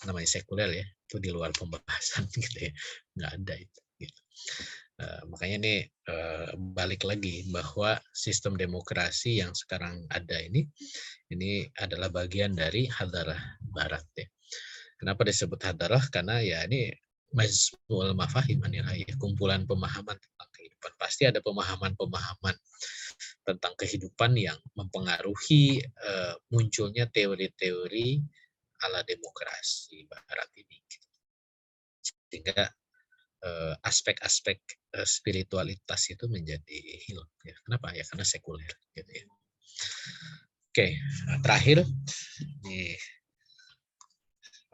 namanya sekuler ya, itu di luar pembahasan gitu ya, nggak ada itu. Gitu. Makanya ini balik lagi bahwa sistem demokrasi yang sekarang ada ini adalah bagian dari hadarah Barat ya. Kenapa disebut hadarah? Karena ya ini majmu'ul mafahim ya, kumpulan pemahaman tentang kehidupan. Pasti ada pemahaman-pemahaman tentang kehidupan yang mempengaruhi munculnya teori-teori ala demokrasi Barat ini. Sehingga aspek-aspek spiritualitas itu menjadi hilang. Ya. Kenapa? Ya karena sekuler. Gitu ya. Oke, terakhir ini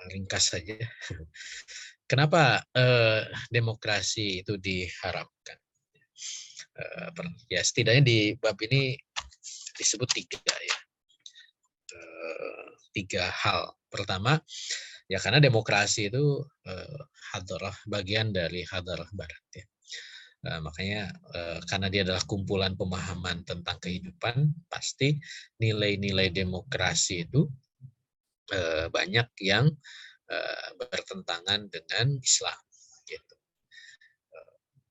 ringkas saja. Kenapa demokrasi itu diharapkan? Ya setidaknya di bab ini disebut tiga ya. Tiga hal. Pertama, ya karena demokrasi itu hadarah, bagian dari hadarah Barat ya. Makanya karena dia adalah kumpulan pemahaman tentang kehidupan, pasti nilai-nilai demokrasi itu banyak yang bertentangan dengan Islam gitu.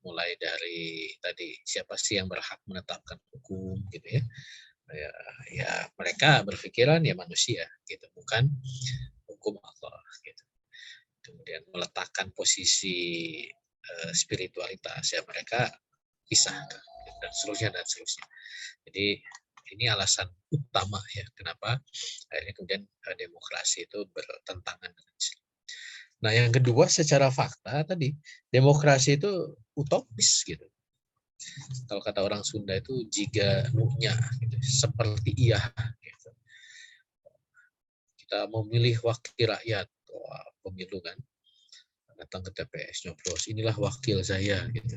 Mulai dari tadi siapa sih yang berhak menetapkan hukum gitu ya. Ya mereka berpikiran ya manusia gitu, bukan hukum Allah gitu. Kemudian meletakkan posisi spiritualitas ya mereka pisahkan dan seterusnya. Jadi ini alasan utama ya kenapa akhirnya kemudian demokrasi itu bertentangan dengan Islam. Nah yang kedua secara fakta tadi demokrasi itu utopis gitu. Kalau kata orang Sunda itu jika nunya gitu, seperti iya gitu. Kita memilih wakil rakyat, pemilu kan, datang ke TPS nyoblos, inilah wakil saya gitu.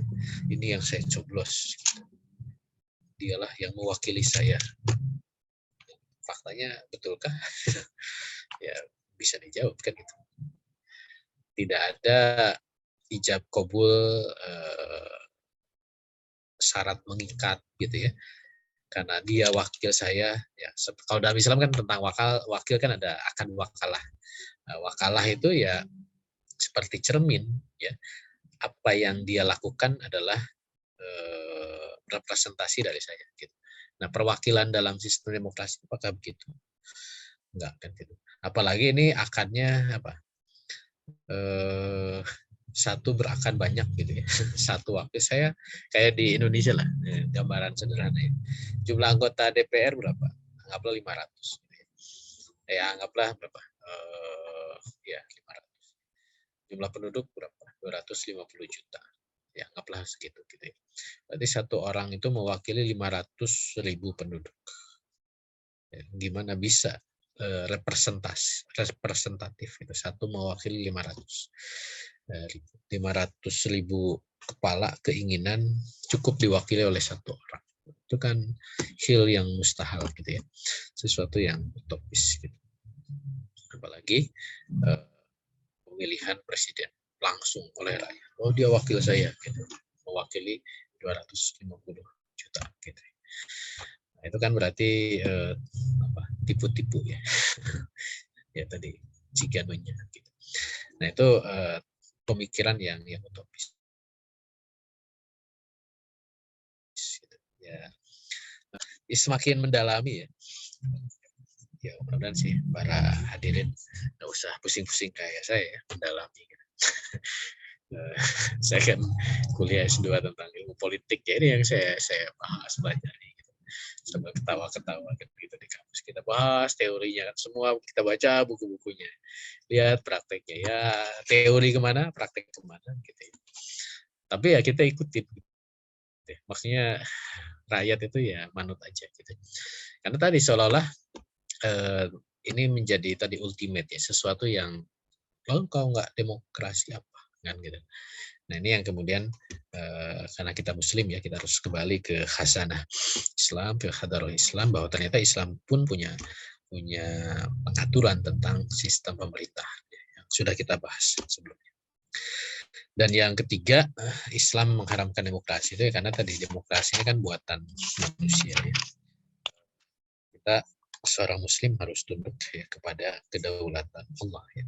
Ini yang saya coblos gitu. Dialah yang mewakili saya. Faktanya betulkah? Ya bisa dijawab kan gitu. Tidak ada ijab kabul syarat mengikat gitu ya. Karena dia wakil saya ya. Kalau dalam Islam kan tentang wakil kan ada akan wakalah. Nah, wakalah itu ya seperti cermin ya. Apa yang dia lakukan adalah representasi dari saya gitu. Nah, perwakilan dalam sistem demokrasi apakah begitu? Enggak kan gitu. Apalagi ini akadnya apa? Satu berakad banyak gitu ya. Satu waktu saya kayak di Indonesia lah, gambaran sederhana ya. Jumlah anggota DPR berapa? Anggaplah 500. Gitu ya. Anggaplah berapa? Ya 500. Jumlah penduduk berapa? 250 juta. Ya anggaplah segitu gitu ya. Berarti satu orang itu mewakili 500.000 penduduk. Ya, gimana bisa representatif itu satu mewakili 500.000 kepala keinginan cukup diwakili oleh satu orang. Itu kan hal yang mustahil gitu ya, sesuatu yang utopis gitu. Apalagi pemilihan presiden langsung oleh rakyat. Oh dia wakil saya gitu, mewakili 250 juta gitu. Nah, itu kan berarti tipu-tipu ya. Ya tadi ciganunya gitu. Nah itu pemikiran yang utopis. Gitu. Ya semakin mendalami ya mudah-mudahan sih para hadirin nggak usah pusing-pusing kayak saya ya, mendalami gitu. Saya kan kuliah S2 tentang ilmu politik ya, ini yang saya bahas banyak gitu. Sambil ketawa-ketawa gitu di kampus kita bahas teorinya kan semua, kita baca buku-bukunya, lihat prakteknya ya, teori kemana praktek kemana gitu ya. Tapi ya kita ikutin gitu. Maksudnya rakyat itu ya manut aja gitu. Karena tadi seolah-olah ini menjadi tadi ultimate ya, sesuatu yang kalau kau nggak demokrasi apa kan gitu. Nah ini yang kemudian karena kita muslim ya, kita harus kembali ke khasanah Islam, ke hadarul Islam, bahwa ternyata Islam pun punya pengaturan tentang sistem pemerintahan yang sudah kita bahas sebelumnya. Dan yang ketiga, Islam mengharamkan demokrasi itu ya, karena tadi demokrasi ini kan buatan manusia ya. Kita seorang muslim harus tunduk ya kepada kedaulatan Allah ya.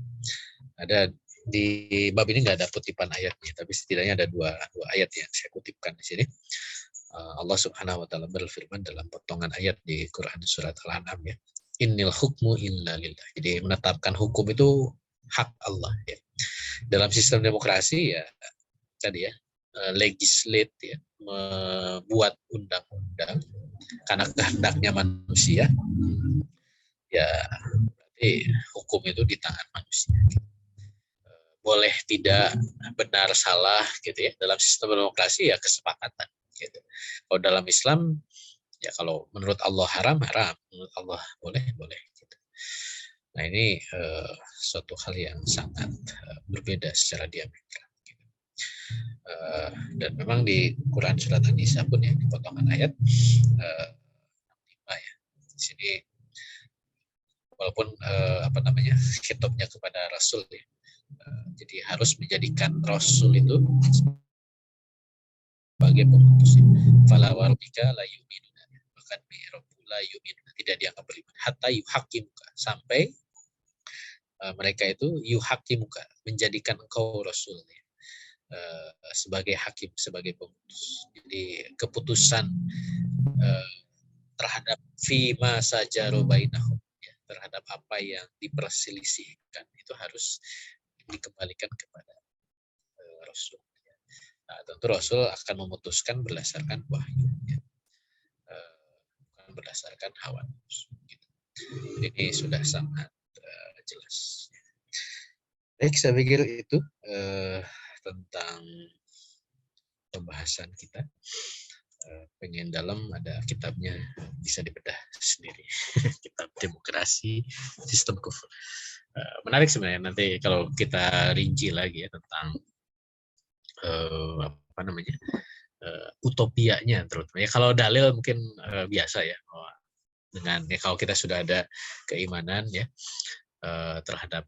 Ada di bab ini nggak ada kutipan ayatnya, tapi setidaknya ada dua ayat yang saya kutipkan di sini. Allah Subhanahu wa taala berfirman dalam potongan ayat di Quran surat Al-An'am ya. Innil hukmu illa lillah. Jadi menetapkan hukum itu hak Allah ya. Dalam sistem demokrasi ya tadi ya, legislate ya, membuat undang-undang karena kehendaknya manusia. Ya berarti hukum itu di tangan manusia. Boleh tidak benar salah gitu ya, dalam sistem demokrasi ya kesepakatan gitu. Kalau dalam Islam ya kalau menurut Allah haram, menurut Allah boleh gitu. Nah ini suatu hal yang sangat berbeda secara diametral gitu. Dan memang di Quran surat An-Nisa pun ya, di potongan ayat 5 ya, di sini walaupun khitabnya kepada Rasul ya, jadi harus menjadikan Rasul itu sebagai pemutus. Fala warabbika la yu'minuna, bahkan bi rabbil la yu'minuna, tidak dianggap beriman hatta yuhakimuka, sampai mereka itu yuhakimuka, menjadikan engkau Rasul ya, sebagai hakim, sebagai pemutus. Jadi keputusan terhadap fima sajaru bainahum ya, terhadap apa yang diperselisihkan itu harus dikembalikan kepada Rasul. Nah, tentu Rasul akan memutuskan berdasarkan wahyu, ya. Bukan berdasarkan hawa nafsu. Gitu. Ini sudah sangat jelas. Baik, saya pikir itu tentang pembahasan kita. Pengen dalam ada kitabnya, bisa dibedah sendiri. Kitab Demokrasi Sistem Kufur. Menarik sebenarnya, nanti kalau kita rinci lagi ya tentang utopianya terutama ya. Kalau dalil mungkin biasa ya, dengan ya kalau kita sudah ada keimanan ya terhadap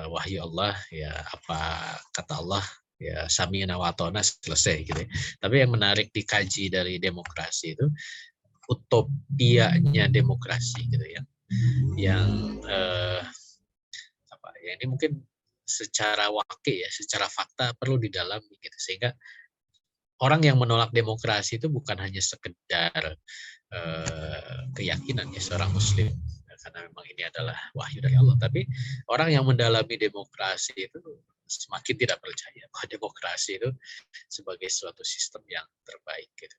wahyu Allah ya, apa kata Allah ya, sami'na wa ata'na, selesai gitu ya. Tapi yang menarik dikaji dari demokrasi itu utopianya demokrasi gitu ya, yang ini mungkin secara wakil ya, secara fakta perlu didalami gitu, sehingga orang yang menolak demokrasi itu bukan hanya sekedar keyakinan ya seorang muslim, karena memang ini adalah wahyu dari Allah. Tapi orang yang mendalami demokrasi itu semakin tidak percaya bahwa demokrasi itu sebagai suatu sistem yang terbaik gitu,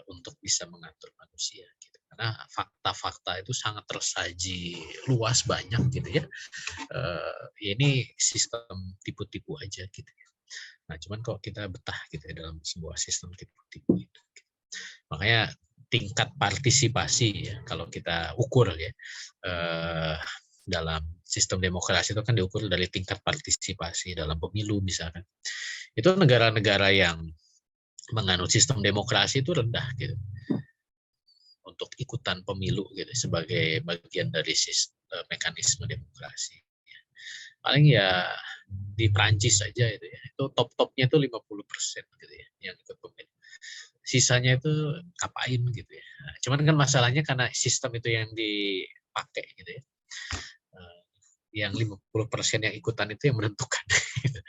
untuk bisa mengatur manusia gitu. Karena fakta-fakta itu sangat tersaji luas, banyak gitu ya. Ini sistem tipu-tipu aja gitu ya. Nah, cuman kok kita betah gitu ya dalam sebuah sistem tipu-tipu itu. Gitu. Makanya tingkat partisipasi ya, kalau kita ukur ya, dalam sistem demokrasi itu kan diukur dari tingkat partisipasi dalam pemilu misalkan. Itu negara-negara yang menganut sistem demokrasi itu rendah gitu untuk ikutan pemilu gitu sebagai bagian dari mekanisme demokrasi. Paling ya di Prancis saja itu ya, itu top-topnya itu 50% gitu ya yang ikut pemilu. Sisanya itu ngapain gitu ya. Nah, cuman kan masalahnya karena sistem itu yang dipakai gitu ya. Yang 50% yang ikutan itu yang menentukan. Gitu.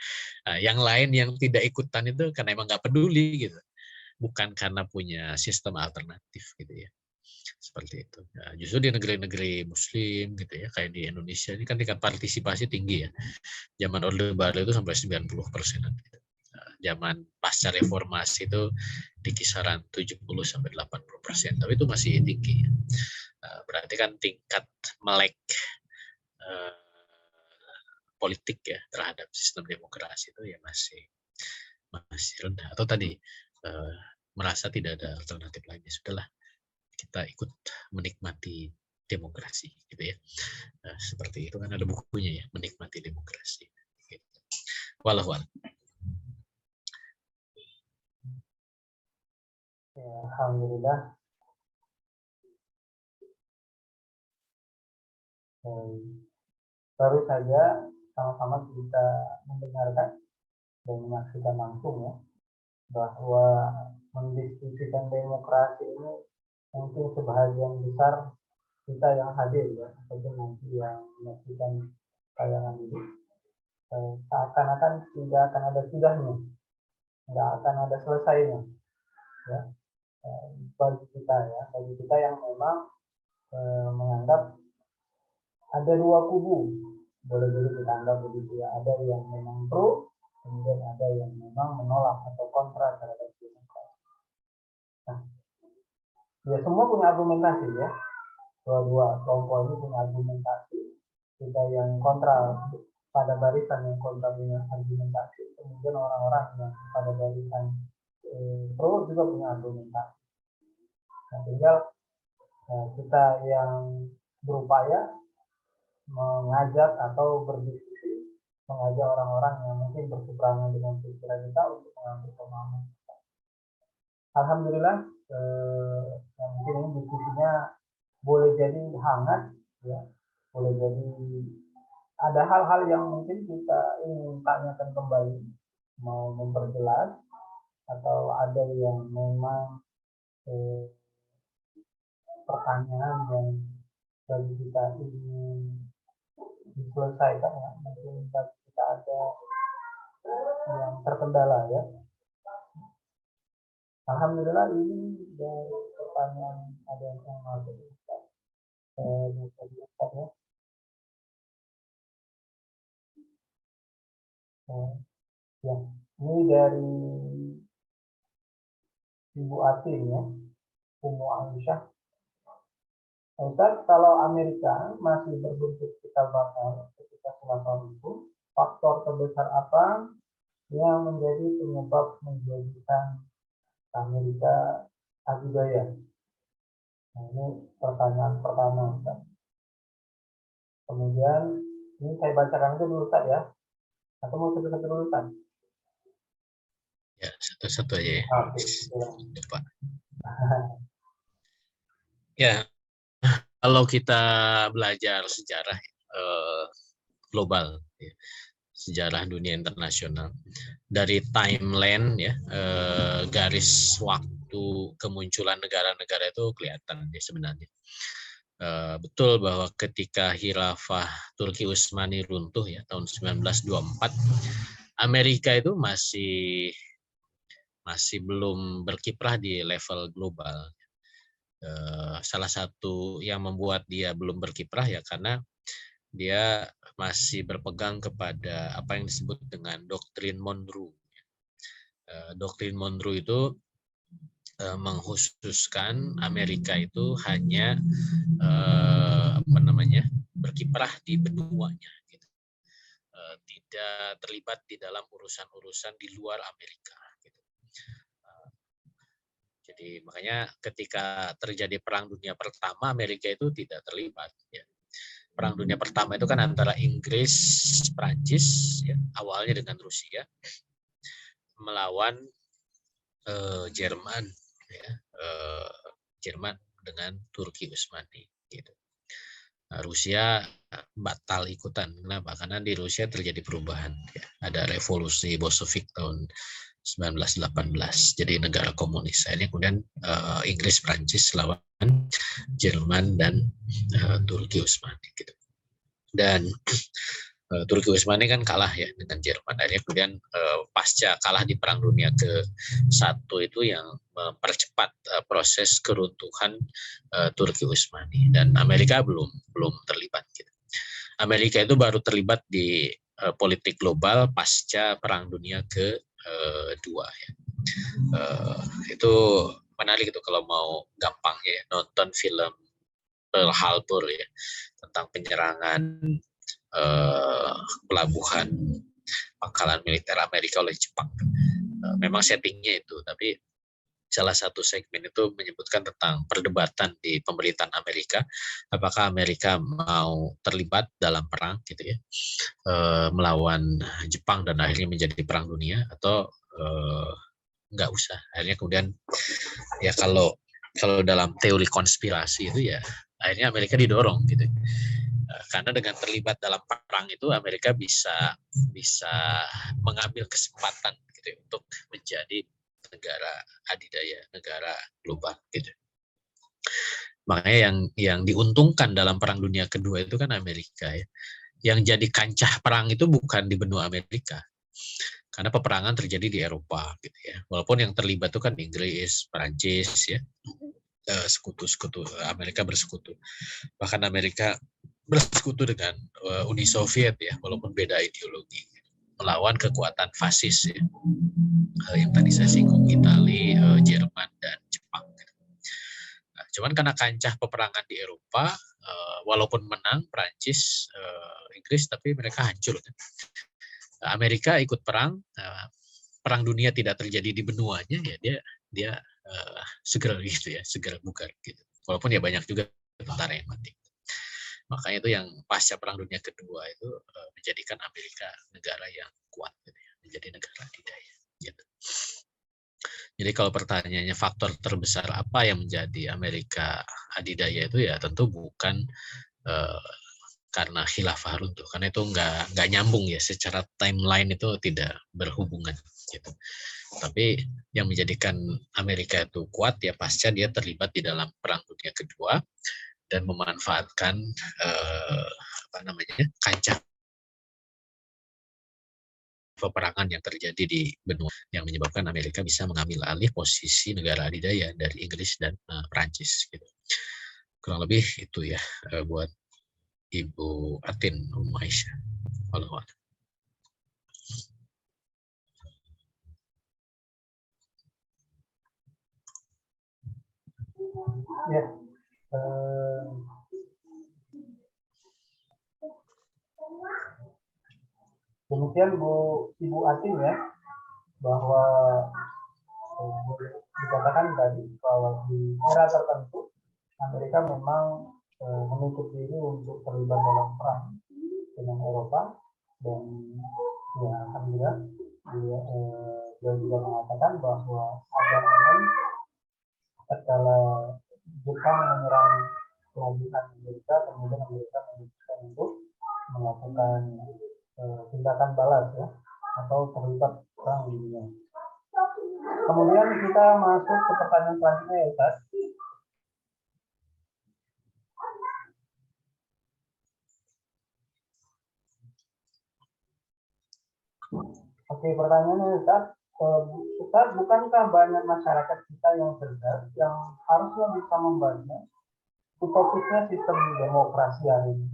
Nah, yang lain yang tidak ikutan itu karena emang nggak peduli gitu. Bukan karena punya sistem alternatif gitu ya. Seperti itu. Nah, justru di negeri-negeri Muslim gitu ya, kayak di Indonesia ini kan tingkat partisipasi tinggi ya. Zaman Orde Baru itu sampai 90%. Gitu. Nah, zaman pasca reformasi itu di kisaran 70-80%, tapi itu masih tinggi. Nah, berarti kan tingkat melek politik ya terhadap sistem demokrasi itu ya masih rendah. Atau tadi merasa tidak ada alternatif lagi, sudahlah kita ikut menikmati demokrasi gitu ya. Nah, seperti itu kan ada bukunya ya, menikmati demokrasi. Gitu. Walau. Ya, alhamdulillah. Baru saja sama-sama kita mendengarkan dan menyaksikan langsung ya bahwa mendiskusikan demokrasi ini mungkin sebahagian besar kita yang hadir ya, ataupun nanti yang menyaksikan tayangan ini seakan-akan tidak akan ada sudahnya, nggak akan ada selesainya ya, bagi kita yang memang menganggap ada dua kubu, boleh jadi kita anggap begitu ya, ada yang memang pro, kemudian ada yang memang menolak atau kontra terhadap demokrasi. Nah, ya semua punya argumentasi ya, dua kelompok ini punya argumentasi. Kita yang kontra pada barisan yang kontra punya argumentasi, kemudian orang-orang yang pada barisan pro juga punya argumentasi. Nah, tinggal kita yang berupaya mengajak atau berdiskusi, mengajak orang-orang yang mungkin berseberangan dengan pikiran kita untuk mengambil pemahaman. Alhamdulillah, mungkin ini diskusinya boleh jadi hangat, ya, boleh jadi ada hal-hal yang mungkin kita ingin tanyakan kembali, mau memperjelas, atau ada yang memang pertanyaan yang bagi kita ingin diselesaikan ya, mungkin kita ada yang terkendala ya. Alhamdulillah ini dari pertanyaan ada yang masuk ya. Ini dari Ibu Atin ya, Ummu Aisyah. Ustaz, kalau Amerika masih berbentuk cikal bakal ketika 9 tahun itu, faktor terbesar apa yang menjadi penyebab menjadikan Amerika adidaya? Nah, ini pertanyaan pertama, Ustaz. Kemudian ini saya bacakan itu dulu, Ustaz ya. Atau mau satu-satu dulu, Ustaz? Ya, satu-satu aja ya. Pak. Ya, kalau kita belajar sejarah global, ya, sejarah dunia internasional, dari timeline ya, garis waktu kemunculan negara-negara itu kelihatan ya sebenarnya. Betul bahwa ketika Khilafah Turki Utsmani runtuh ya tahun 1924, Amerika itu masih belum berkiprah di level global. Salah satu yang membuat dia belum berkiprah ya karena dia masih berpegang kepada apa yang disebut dengan doktrin Monroe. Doktrin Monroe itu mengkhususkan Amerika itu hanya berkiprah di benuanya, gitu. Tidak terlibat di dalam urusan-urusan di luar Amerika. Gitu. Jadi makanya ketika terjadi Perang Dunia Pertama, Amerika itu tidak terlibat. Ya. Perang Dunia Pertama itu kan antara Inggris, Prancis, ya, awalnya dengan Rusia, melawan Jerman, ya, Jerman dengan Turki Utsmani. Gitu. Nah, Rusia batal ikutan. Kenapa? Karena di Rusia terjadi perubahan. Ya. Ada revolusi Bolshevik tahun 1918. Jadi negara komunis. Akhirnya kemudian Inggris, Prancis lawan Jerman dan Turki Utsmani. Gitu. Dan Turki Utsmani kan kalah ya dengan Jerman. Akhirnya kemudian pasca kalah di Perang Dunia ke-1 itu yang mempercepat proses keruntuhan Turki Utsmani, dan Amerika belum terlibat. Gitu. Amerika itu baru terlibat di politik global pasca Perang Dunia ke-2 ya. Itu menarik itu kalau mau gampang ya nonton film Pearl Harbor ya tentang penyerangan pelabuhan pangkalan militer Amerika oleh Jepang. Memang settingnya itu, tapi salah satu segmen itu menyebutkan tentang perdebatan di pemerintahan Amerika, apakah Amerika mau terlibat dalam perang gitu ya, melawan Jepang dan akhirnya menjadi perang dunia, atau nggak usah. Akhirnya kemudian ya kalau dalam teori konspirasi itu ya akhirnya Amerika didorong gitu. Karena dengan terlibat dalam perang itu Amerika bisa mengambil kesempatan gitu untuk menjadi negara adidaya, negara global gitu. Makanya yang diuntungkan dalam Perang Dunia Kedua itu kan Amerika ya. Yang jadi kancah perang itu bukan di benua Amerika. Karena peperangan terjadi di Eropa gitu ya. Walaupun yang terlibat itu kan Inggris, Perancis ya. Sekutu-sekutu Amerika bersekutu. Bahkan Amerika bersekutu dengan Uni Soviet ya, walaupun beda ideologi, melawan kekuatan fasis ya. Yang tadi saya singgung, Italia, Jerman dan Jepang. Nah, cuman karena kancah peperangan di Eropa, walaupun menang Prancis, Inggris, tapi mereka hancur. Kan? Amerika ikut perang, perang dunia tidak terjadi di benuanya, ya dia segera gitu ya, segera bugar gitu. Walaupun ya banyak juga tentara yang mati. Makanya itu yang pasca Perang Dunia Kedua itu menjadikan Amerika negara yang kuat, gitu ya, menjadi negara adidaya. Gitu. Jadi kalau pertanyaannya faktor terbesar apa yang menjadi Amerika adidaya itu ya tentu bukan karena khilafah runtuh, karena itu nggak nyambung ya, secara timeline itu tidak berhubungan. Gitu. Tapi yang menjadikan Amerika itu kuat ya pasca dia terlibat di dalam Perang Dunia Kedua dan memanfaatkan kancah peperangan yang terjadi di benua yang menyebabkan Amerika bisa mengambil alih posisi negara adidaya dari Inggris dan Prancis. Gitu. Kurang lebih itu ya buat Ibu Atin Aisyah. Ya, demikian Ibu Atin ya, bahwa dikatakan tadi bahwa di era tertentu Amerika memang menutup diri untuk terlibat dalam perang dengan Eropa, dan ya alhamdulillah dia juga mengatakan bahwa ada momen setelah Jepang menyerang pelabuhan Amerika, kemudian Amerika memutuskan untuk melakukan tindakan balas ya, atau terlibat perang dunia. Kemudian kita masuk ke pertanyaan selanjutnya ya Ustaz. Oke, pertanyaannya Ustaz, bukankah banyak masyarakat kita yang cerdas yang harusnya bisa membaca utopisnya sistem demokrasi hari ini?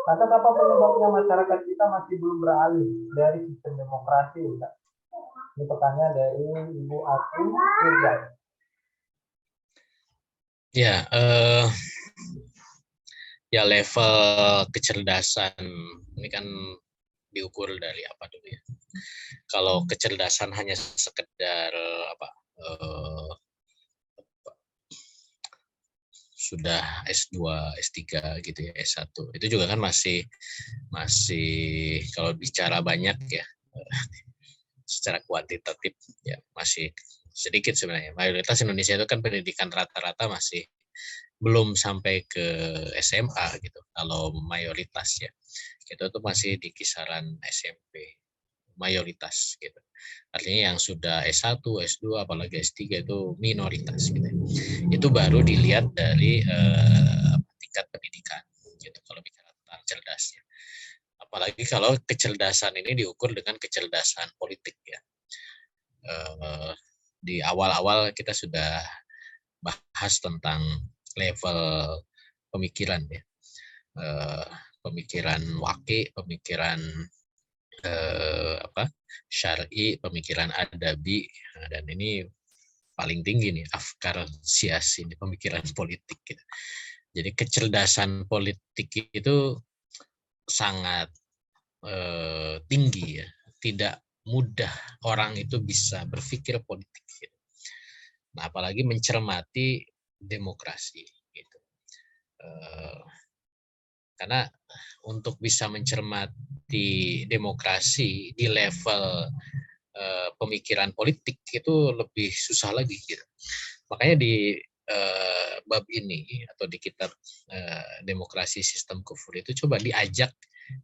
Lantas apa penyebabnya masyarakat kita masih belum beralih dari sistem demokrasi? Ustaz? Ini pertanyaan dari Ibu Atin Firza. Ya, ya level kecerdasan ini kan diukur dari apa dulu ya? Kalau kecerdasan hanya sekedar apa? Sudah S2, S3 gitu ya, S1. Itu juga kan masih kalau bicara banyak ya secara kuantitatif ya masih sedikit sebenarnya. Mayoritas Indonesia itu kan pendidikan rata-rata masih belum sampai ke SMA gitu. Kalau mayoritas ya. Itu tuh masih di kisaran SMP mayoritas gitu. Artinya yang sudah S1, S2 apalagi S3 itu minoritas gitu. Itu baru dilihat dari tingkat pendidikan gitu kalau bicara tentang cerdasnya. Apalagi kalau kecerdasan ini diukur dengan kecerdasan politik ya. Di awal-awal kita sudah bahas tentang level pemikiran ya. Pemikiran waqi, pemikiran syar'i, pemikiran adabi, dan ini paling tinggi nih afkar siasi, pemikiran politik gitu. Jadi kecerdasan politik itu sangat tinggi ya, tidak mudah orang itu bisa berpikir politik gitu. Nah, apalagi mencermati demokrasi gitu. Karena untuk bisa mencermati demokrasi di level pemikiran politik itu lebih susah lagi gitu. Makanya di bab ini atau di kitab demokrasi sistem kufur itu coba diajak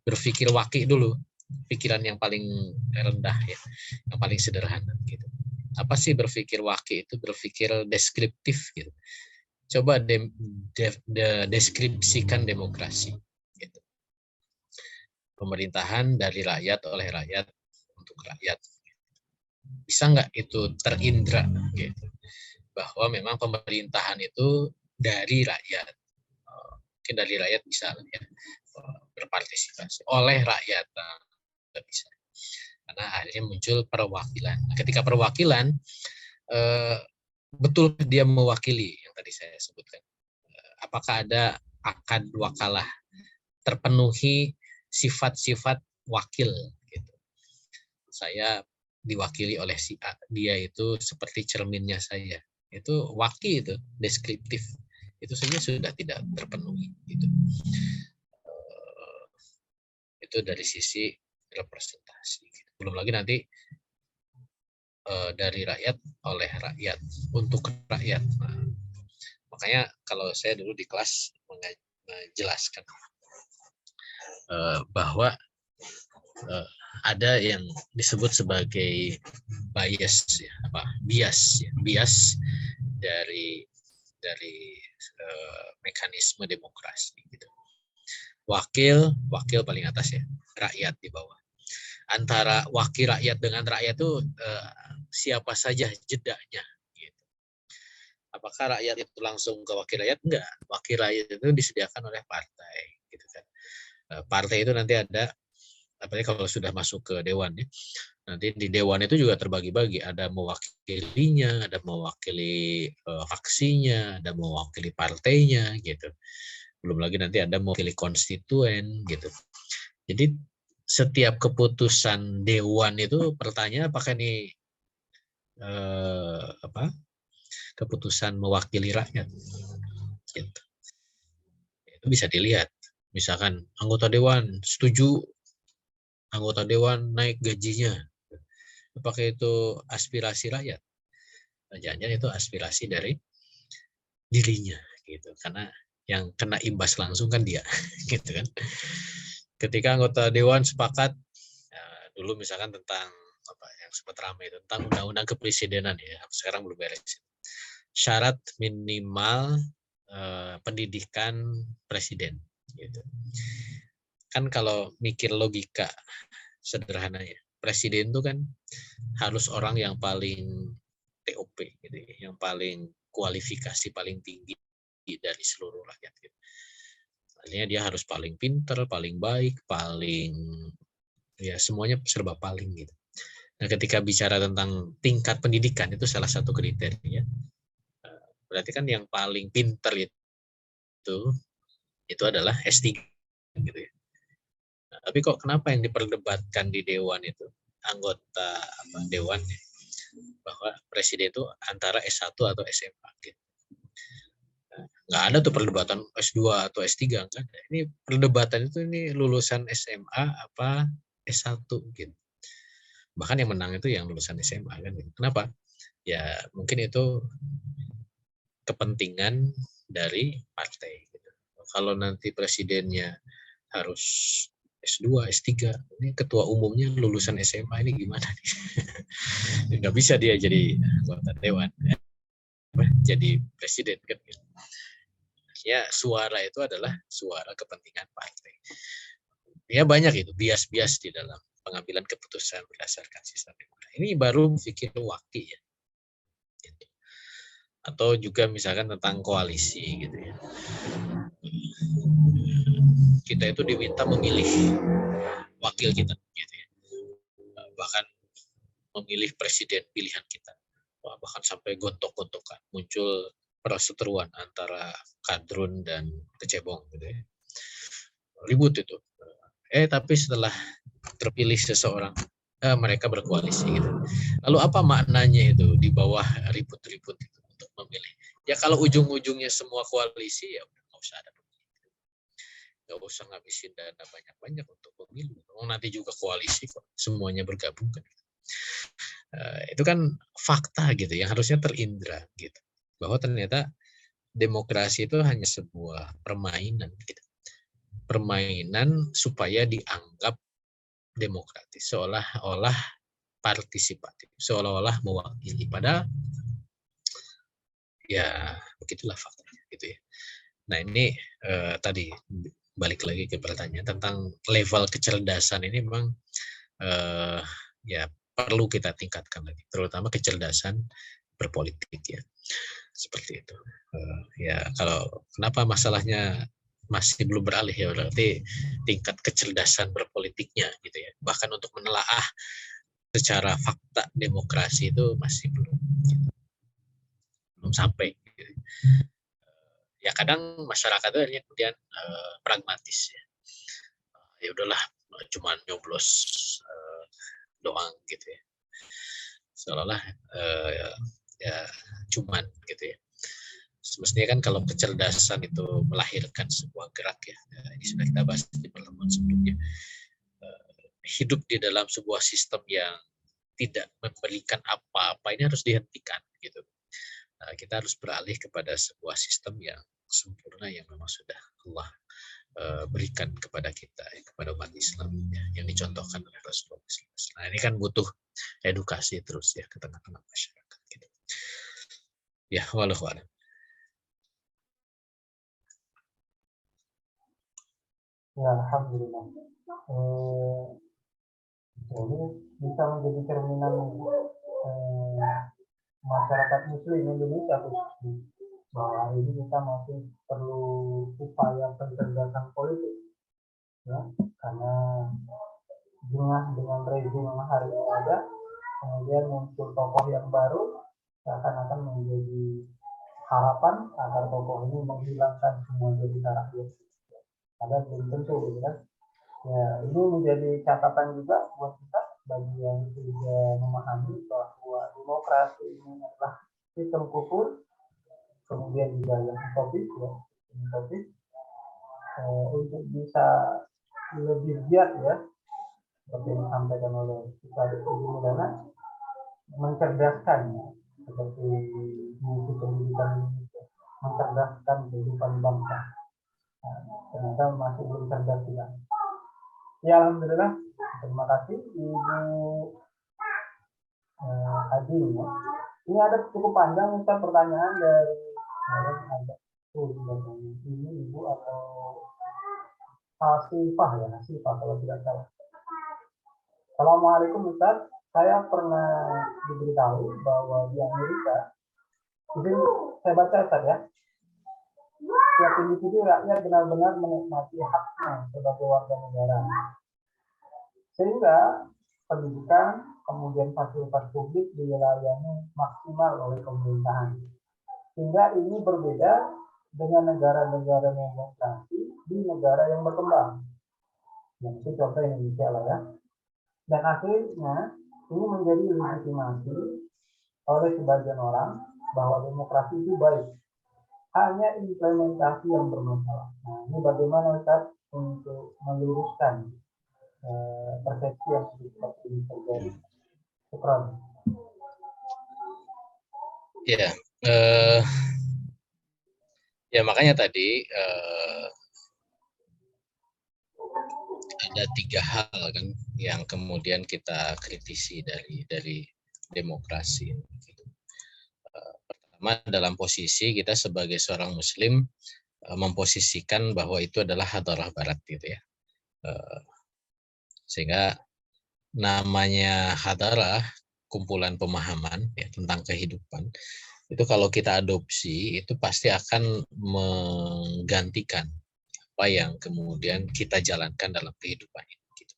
berpikir waki dulu, pikiran yang paling rendah ya, yang paling sederhana gitu. Apa sih berpikir waki itu? Berpikir deskriptif gitu. Coba deskripsikan demokrasi gitu. Pemerintahan dari rakyat, oleh rakyat, untuk rakyat. Bisa nggak itu terindra gitu, bahwa memang pemerintahan itu dari rakyat. Mungkin dari rakyat bisa ya, berpartisipasi, oleh rakyat nggak bisa, karena akhirnya muncul perwakilan. Nah, ketika perwakilan betul dia mewakili yang tadi saya sebutkan, apakah ada akad wakalah, terpenuhi sifat-sifat wakil gitu. Saya diwakili oleh si A, dia itu seperti cerminnya saya. Itu waki, itu deskriptif, itu saja sudah tidak terpenuhi gitu. Itu dari sisi representasi gitu. Belum lagi nanti dari rakyat, oleh rakyat, untuk rakyat. Nah, makanya kalau saya dulu di kelas menjelaskan bahwa ada yang disebut sebagai bias ya, bias dari mekanisme demokrasi gitu. Wakil paling atas ya, rakyat di bawah. Antara wakil rakyat dengan rakyat itu siapa saja jedanya gitu. Apakah rakyat itu langsung ke wakil rakyat? Enggak. Wakil rakyat itu disediakan oleh partai gitu kan. Partai itu nanti ada, apalagi kalau sudah masuk ke dewan ya. Nanti di dewan itu juga terbagi-bagi, ada mewakilinya, ada mewakili faksinya, ada mewakili partainya gitu. Belum lagi nanti ada mewakili konstituen gitu. Jadi setiap keputusan dewan itu pertanyaan apakah ini keputusan mewakili rakyat gitu. Itu bisa dilihat, misalkan anggota dewan setuju anggota dewan naik gajinya, apakah itu aspirasi rakyat? Jangan-jangan itu aspirasi dari dirinya gitu, karena yang kena imbas langsung kan dia gitu kan. Ketika anggota dewan sepakat dulu misalkan tentang apa yang sempat ramai tentang undang-undang kepresidenan ya, sekarang belum beres. Syarat minimal pendidikan presiden gitu. Kan kalau mikir logika sederhananya, presiden itu kan harus orang yang paling TOP gitu ya, yang paling kualifikasi paling tinggi dari seluruh rakyat gitu. Artinya dia harus paling pinter, paling baik, paling ya semuanya serba paling gitu. Nah, ketika bicara tentang tingkat pendidikan itu salah satu kriteria. Berarti kan yang paling pinter itu adalah S3 gitu ya. Nah, tapi kok kenapa yang diperdebatkan di dewan itu anggota dewan ya, bahwa presiden itu antara S1 atau SMA gitu. Nggak ada tuh perdebatan S2 atau S3, enggak ada. Ini perdebatan itu ini lulusan SMA apa S1 gitu. Bahkan yang menang itu yang lulusan SMA kan. Kenapa? Ya mungkin itu kepentingan dari partai gitu. Kalau nanti presidennya harus S2, S3, ini ketua umumnya lulusan SMA, ini gimana nih? Nggak bisa dia jadi anggota dewan, jadi presiden kan gitu. Ya suara itu adalah suara kepentingan partai. Ya banyak itu bias-bias di dalam pengambilan keputusan berdasarkan sistem demokrasi. Ini baru pikir wakil ya. Atau juga misalkan tentang koalisi gitu ya. Kita itu diminta memilih wakil kita gitu ya. Bahkan memilih presiden pilihan kita. Bahkan sampai gontok-gontokan, muncul perseteruan antara Kadrun dan Kecebong gitu ya. Ribut itu. Tapi setelah terpilih seseorang, mereka berkoalisi gitu. Lalu apa maknanya itu di bawah ribut-ribut itu untuk memilih? Ya kalau ujung-ujungnya semua koalisi ya udah nggak usah ada pemilu. Nggak usah ngabisin dana banyak-banyak untuk pemilu. Nanti juga koalisi kok, semuanya bergabung kan. Itu kan fakta gitu yang harusnya terindra gitu. Bahwa ternyata demokrasi itu hanya sebuah permainan gitu. Permainan supaya dianggap demokratis, seolah-olah partisipatif, seolah-olah mewakili. Padahal ya begitulah faktanya gitu ya. Nah ini tadi balik lagi ke pertanyaan tentang level kecerdasan ini memang ya perlu kita tingkatkan lagi, terutama kecerdasan berpolitik ya, seperti itu. Ya kalau kenapa masalahnya masih belum beralih ya berarti tingkat kecerdasan berpolitiknya gitu ya. Bahkan untuk menelaah secara fakta demokrasi itu masih belum sampai. Gitu. Ya kadang masyarakat itu kemudian pragmatis ya. Ya udahlah cuma nyoblos doang gitu ya. Seolah-olah ya cuman gitu ya. Semestinya kan kalau kecerdasan itu melahirkan sebuah gerak ya. Ini sudah kita bahas di pertemuan sebelumnya. Hidup di dalam sebuah sistem yang tidak memberikan apa-apa ini harus dihentikan gitu. Kita harus beralih kepada sebuah sistem yang sempurna yang memang sudah Allah berikan kepada kita, kepada umat Islam yang dicontohkan oleh Rasulullah SAW. Nah ini kan butuh edukasi terus ya ke tengah-tengah masyarakat. Gitu. Ya, wallahu a'lam. Ya, alhamdulillah. Ini bisa menjadi cerminan masyarakat Muslim Indonesia bahwa hari ini kita masih perlu upaya pencerdasan politik, ya, karena dengan rezim yang hari ini ada, kemudian muncul tokoh yang baru, akan menjadi harapan agar tokoh ini menghilangkan semua cerita rakyat. Padahal belum tentu, gitu kan? Ya, ini menjadi catatan juga buat kita bagi yang sudah memahami bahwa demokrasi ini adalah sistem kufur, kemudian juga yang utopis ya, utopis, untuk bisa lebih giat ya, seperti yang disampaikan oleh Ustaz Ibu Dana, mencerdaskan ya, seperti misi pendidikan Indonesia, mencerdaskan kehidupan bangsa. Nah, ternyata masih belum cerdas juga. Ya, alhamdulillah. Terima kasih Ibu Adi. Ya. Ini ada cukup panjang Ustaz pertanyaan dari ada ini Ibu atau Sifah ya, Sifah kalau tidak salah. Assalamualaikum Ustaz, saya pernah diberitahu bahwa di Amerika, ini saya baca Ustaz ya, setiap individu rakyat benar-benar menikmati haknya sebagai warga negara. Sehingga pendidikan, kemudian fasilitas publik dilayani maksimal oleh pemerintahan. Sehingga ini berbeda dengan negara-negara demokrasi di negara yang berkembang. Nah, itu contoh Indonesia lah ya. Dan akhirnya ini menjadi legitimasi oleh sebagian orang bahwa demokrasi itu baik. Hanya implementasi yang bermasalah. Nah, ini bagaimana Ustaz untuk meluruskan persepsi yang seperti ini terjadi. Syukran. Ya, ya makanya tadi ada 3 hal kan yang kemudian kita kritisi dari demokrasi. Pertama, dalam posisi kita sebagai seorang Muslim memposisikan bahwa itu adalah hadarah Barat gitu ya. Sehingga namanya hadarah, kumpulan pemahaman ya, tentang kehidupan, itu kalau kita adopsi itu pasti akan menggantikan apa yang kemudian kita jalankan dalam kehidupan ini. Gitu.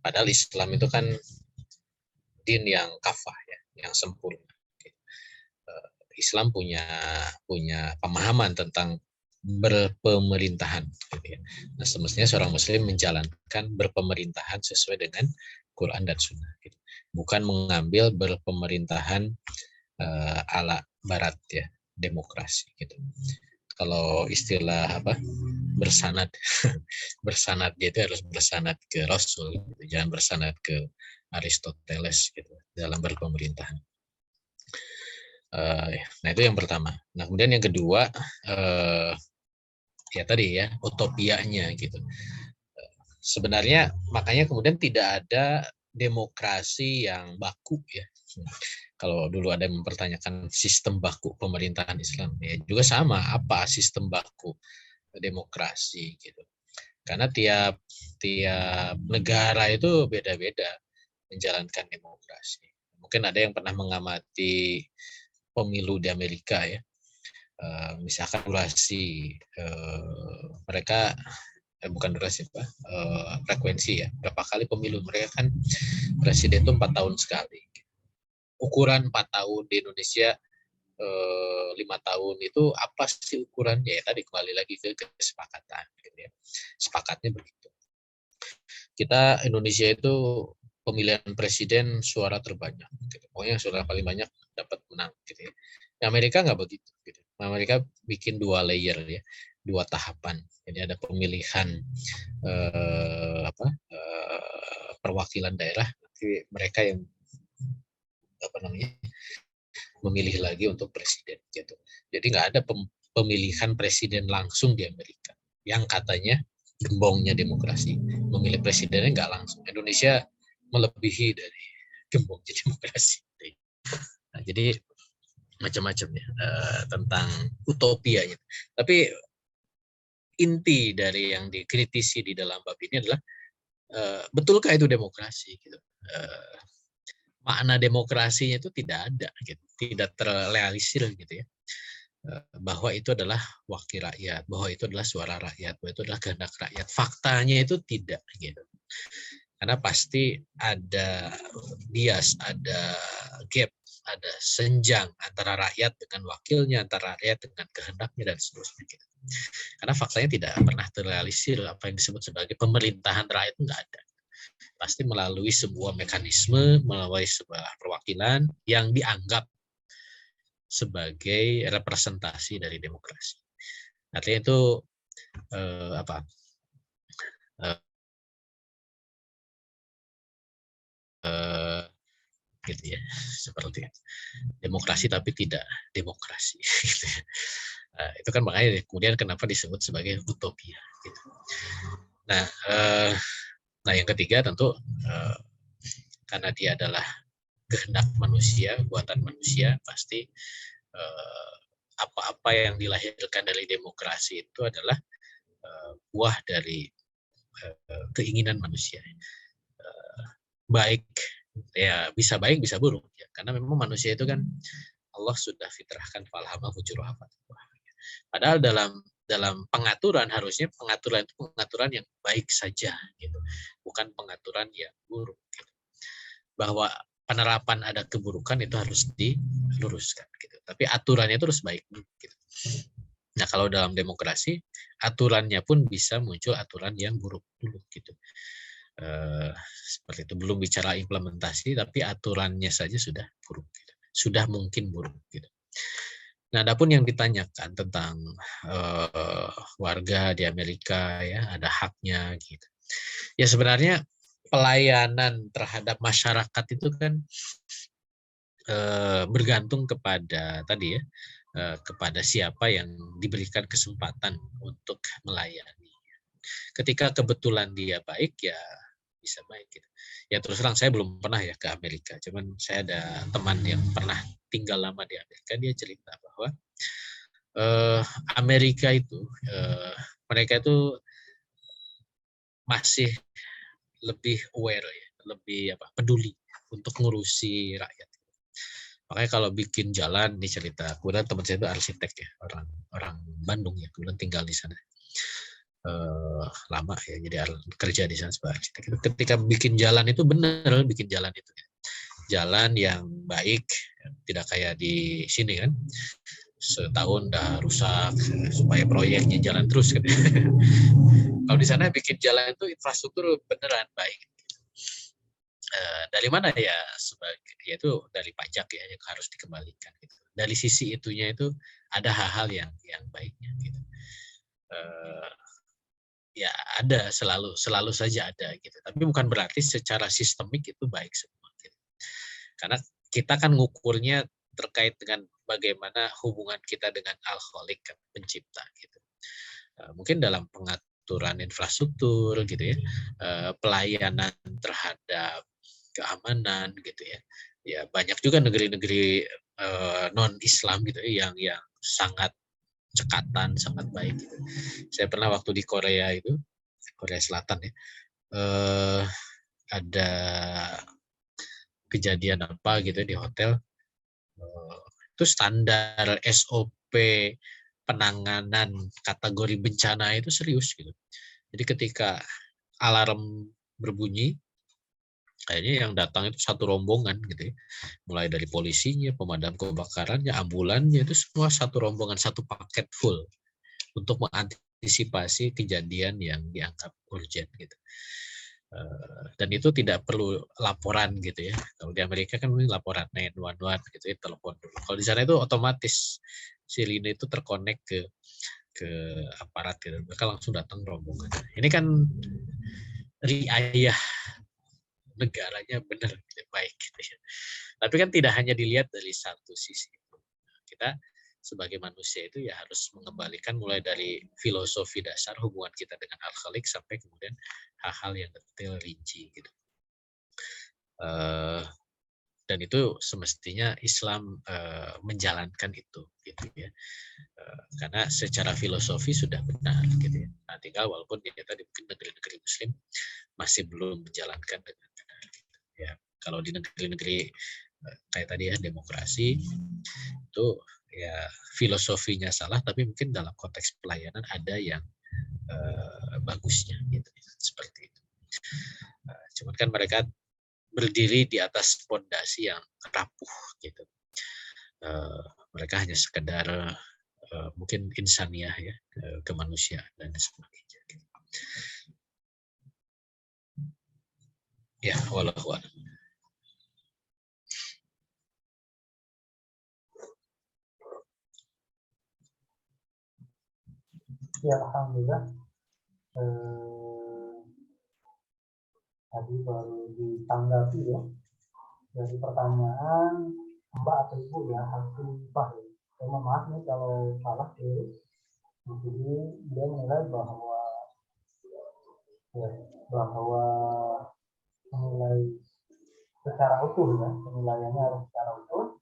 Padahal Islam itu kan din yang kafah ya, yang sempurna. Islam punya pemahaman tentang berpemerintahan. Gitu ya. Nah, semestinya seorang Muslim menjalankan berpemerintahan sesuai dengan Quran dan Sunnah. Gitu. Bukan mengambil berpemerintahan ala Barat ya, demokrasi. Gitu. Kalau istilah bersanad, bersanad itu harus bersanad ke Rasul, gitu. Jangan bersanad ke Aristoteles gitu dalam berpemerintahan. Nah itu yang pertama. Nah kemudian yang kedua ya tadi ya utopianya gitu. Sebenarnya makanya kemudian tidak ada demokrasi yang baku ya. Kalau dulu ada yang mempertanyakan sistem baku pemerintahan Islam, ya juga sama apa sistem baku demokrasi gitu. Karena tiap negara itu beda-beda menjalankan demokrasi. Mungkin ada yang pernah mengamati pemilu di Amerika ya. Misalkan durasi mereka bukan durasi frekuensi ya, berapa kali pemilu mereka kan presiden itu 4 tahun sekali. Ukuran 4 tahun di Indonesia 5 tahun itu apa sih ukurannya ya, tadi kembali lagi ke kesepakatan gitu ya. Sepakatnya begitu. Kita Indonesia itu pemilihan presiden suara terbanyak gitu. Pokoknya suara paling banyak dapat menang gitu ya. Di Amerika nggak begitu gitu. Amerika bikin 2 layer ya, 2 tahapan. Jadi ada pemilihan perwakilan daerah, nanti mereka yang memilih lagi untuk presiden gitu. Jadi nggak ada pemilihan presiden langsung di Amerika. Yang katanya gembongnya demokrasi, memilih presidennya nggak langsung. Indonesia melebihi dari gembongnya demokrasi. Nah, jadi macam-macam ya tentang utopianya. Tapi inti dari yang dikritisi di dalam bab ini adalah betulkah itu demokrasi? Gitu. Makna demokrasinya itu tidak ada, gitu. Tidak terrealisir gitu ya. Bahwa itu adalah wakil rakyat, bahwa itu adalah suara rakyat, bahwa itu adalah kehendak rakyat. Faktanya itu tidak gitu. Karena pasti ada bias, ada gap, ada senjang antara rakyat dengan wakilnya, antara rakyat dengan kehendaknya dan seterusnya. Gitu. Karena faktanya tidak pernah terrealisir apa yang disebut sebagai pemerintahan rakyat, nggak ada. Pasti melalui sebuah mekanisme, melalui sebuah perwakilan yang dianggap sebagai representasi dari demokrasi. Artinya itu gitu ya, seperti itu. Demokrasi tapi tidak demokrasi. Gitu ya. Itu kan makanya kemudian kenapa disebut sebagai utopia. Gitu. Nah, yang ketiga tentu karena dia adalah kehendak manusia, buatan manusia, pasti apa-apa yang dilahirkan dari demokrasi itu adalah buah dari keinginan manusia. baik, ya bisa baik bisa buruk ya, karena memang manusia itu kan Allah sudah fitrahkan falhama fujuraha fataqwa. Padahal dalam pengaturan harusnya pengaturan itu pengaturan yang baik saja gitu, bukan pengaturan yang buruk gitu. Bahwa penerapan ada keburukan itu harus diluruskan gitu, tapi aturannya itu harus baik gitu. Nah, kalau dalam demokrasi aturannya pun bisa muncul aturan yang buruk dulu gitu. Seperti itu, belum bicara implementasi tapi aturannya saja sudah buruk gitu. Sudah mungkin buruk gitu. Nah, adapun yang ditanyakan tentang warga di Amerika ya ada haknya gitu. Ya sebenarnya pelayanan terhadap masyarakat itu kan bergantung kepada tadi ya, kepada siapa yang diberikan kesempatan untuk melayani. Ketika kebetulan dia baik ya bisa baik gitu. Ya terus terang saya belum pernah ya ke Amerika, cuman saya ada teman yang pernah tinggal lama di Amerika, dia cerita bahwa Amerika itu mereka itu masih lebih aware ya, lebih peduli untuk ngurusi rakyat. Makanya kalau bikin jalan di cerita, kemudian teman saya itu arsitek ya, orang Bandung ya, kemudian tinggal di sana lama ya, jadi kerja di sana sebagai arsitek. Ketika bikin jalan itu benar bikin jalan itu ya. Jalan yang baik, tidak kayak di sini kan, setahun udah rusak supaya proyeknya jalan terus kan. Kalau di sana bikin jalan itu infrastruktur beneran baik. Dari mana ya? Yaitu dari pajak ya yang harus dikembalikan. Gitu. Dari sisi itunya itu ada hal-hal yang baiknya. Gitu. Ya ada selalu saja ada gitu. Tapi bukan berarti secara sistemik itu baik semua. Gitu. Karena kita kan ngukurnya terkait dengan bagaimana hubungan kita dengan Al-Khaliq kan, pencipta gitu. Mungkin dalam pengaturan infrastruktur gitu ya, pelayanan terhadap keamanan gitu ya. Ya banyak juga negeri-negeri non Islam gitu ya, yang sangat cekatan, sangat baik gitu. Saya pernah waktu di Korea itu, Korea Selatan ya, ada kejadian apa gitu di hotel, itu standar SOP penanganan kategori bencana itu serius gitu. Jadi ketika alarm berbunyi, kayaknya yang datang itu satu rombongan gitu ya. Mulai dari polisinya, pemadam kebakarannya, ambulannya, itu semua satu rombongan, satu paket full untuk mengantisipasi kejadian yang dianggap urgent gitu. Dan itu tidak perlu laporan gitu ya. Kalau di Amerika kan mungkin laporan 911 gitu ya, telepon dulu. Kalau di sana itu otomatis sirine itu terkonek ke aparat gitu. Mereka langsung datang rombongan. Ini kan riayah negaranya benar gitu, baik gitu ya. Tapi kan tidak hanya dilihat dari satu sisi. Kita sebagai manusia itu ya harus mengembalikan mulai dari filosofi dasar hubungan kita dengan Al-Khaliq sampai kemudian hal-hal yang detail rinci gitu. Dan itu semestinya Islam menjalankan itu gitu ya. Karena secara filosofi sudah benar gitu ya. Nah, tinggal walaupun kita di negeri-negeri Muslim masih belum menjalankan dengan benar gitu. Ya, kalau di negeri-negeri kayak tadi ya demokrasi itu ya filosofinya salah, tapi mungkin dalam konteks pelayanan ada yang bagusnya gitu seperti itu. Cuman kan mereka berdiri di atas fondasi yang rapuh gitu. Mereka hanya sekedar mungkin insaniah ya, kemanusiaan dan sebagainya. Gitu. Ya, wallahu a'lam. Ya, alhamdulillah. Tadi baru ditanggapi ya dari pertanyaan Mbak atau Ibu ya, Hafifah ya. Saya mohon maaf nih kalau salah ya. Jadi dia menilai bahwa menilai secara utuh ya, penilaiannya harus secara utuh,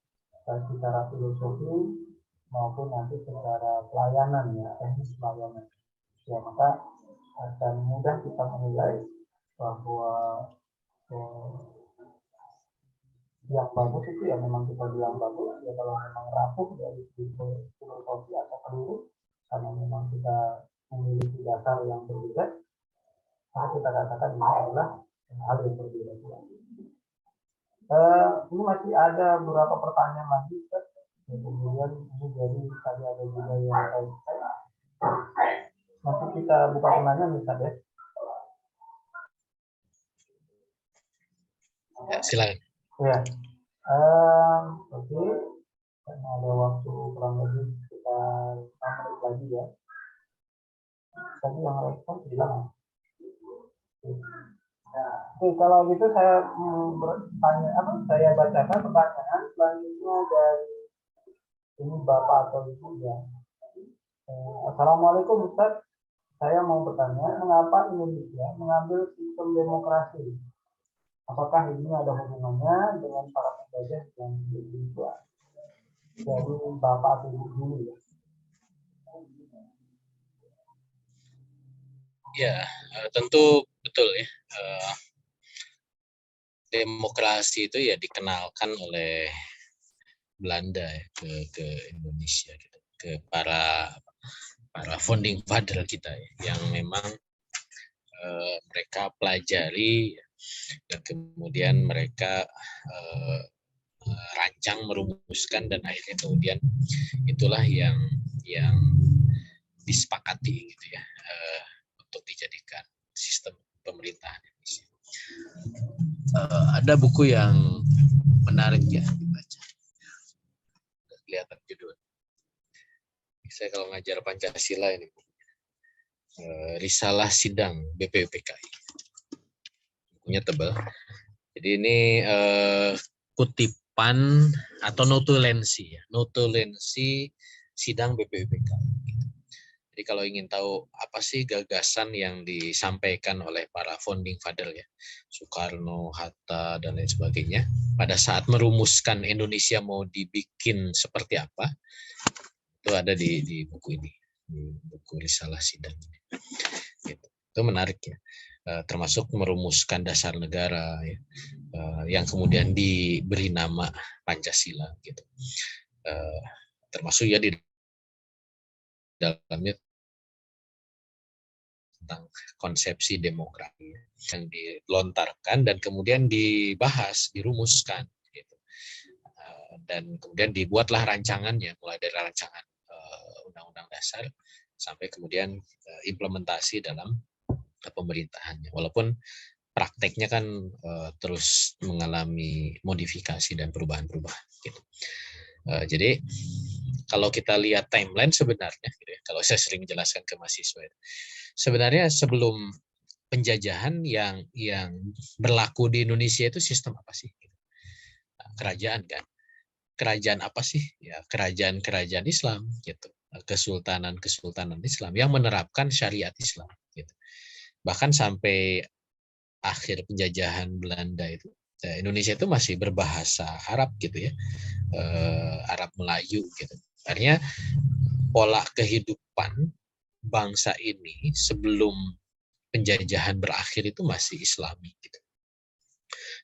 baik secara filosofi maupun nanti secara pelayanan ya, teknis pelayanan. Ya maka akan mudah kita menilai bahwa yang bagus itu ya memang kita bilang bagus ya, kalau memang rapuh dari filosofi atau peluru karena memang kita memiliki dasar yang berbeda, maka kita katakan ini adalah hal yang berbeda. Ini masih ada beberapa pertanyaan lagi, Ustaz. Kemudian ini jadi tadi ada juga yang nanti kita buka penanya Ustaz ya. Ya, silakan. Ya, oke. Karena ada waktu kurang lebih sekitar 5 menit lagi ya. Tadi yang respon bilang. Oke, kalau gitu saya bertanya saya bacakan pertanyaan selanjutnya dari ini Bapak atau Ibu ya. Assalamualaikum Ustaz. Saya mau bertanya, mengapa Indonesia mengambil sistem demokrasi? Apakah ini ada hubungannya dengan para penjajah yang lebih tua? Jadi Bapak atau Ibu dulu ya. Ya, tentu betul ya. Demokrasi itu ya dikenalkan oleh Belanda ya, ke Indonesia gitu, ke para founding father kita ya, yang memang mereka pelajari dan kemudian mereka rancang, merumuskan, dan akhirnya kemudian itulah yang disepakati gitu ya, untuk dijadikan sistem pemerintahan Indonesia. Ada buku yang menarik ya dibaca. Kelihatan judul. Saya kalau ngajar Pancasila ini, Risalah Sidang BPUPKI. Bukunya tebal. Jadi ini kutipan atau notulensi ya, notulensi sidang BPUPKI. Jadi kalau ingin tahu apa sih gagasan yang disampaikan oleh para founding father ya, Soekarno, Hatta, dan lain sebagainya, pada saat merumuskan Indonesia mau dibikin seperti apa, itu ada di buku ini, di buku Risalah Sidang. Gitu. Itu menarik ya, termasuk merumuskan dasar negara ya, yang kemudian diberi nama Pancasila gitu. Termasuk ya di dalamnya tentang konsepsi demokrasi yang dilontarkan dan kemudian dibahas, dirumuskan gitu. Dan kemudian dibuatlah rancangannya, mulai dari rancangan Undang-Undang Dasar sampai kemudian implementasi dalam pemerintahannya. Walaupun prakteknya kan terus mengalami modifikasi dan perubahan-perubahan gitu. Jadi kalau kita lihat timeline sebenarnya, gitu ya, kalau saya sering menjelaskan ke mahasiswa, sebenarnya sebelum penjajahan yang berlaku di Indonesia itu sistem apa sih? Kerajaan kan? Kerajaan apa sih? Ya kerajaan Islam gitu. Kesultanan Islam yang menerapkan syariat Islam gitu. Bahkan sampai akhir penjajahan Belanda itu, Indonesia itu masih berbahasa Arab gitu ya, Arab Melayu gitu. Artinya pola kehidupan bangsa ini sebelum penjajahan berakhir itu masih Islami gitu.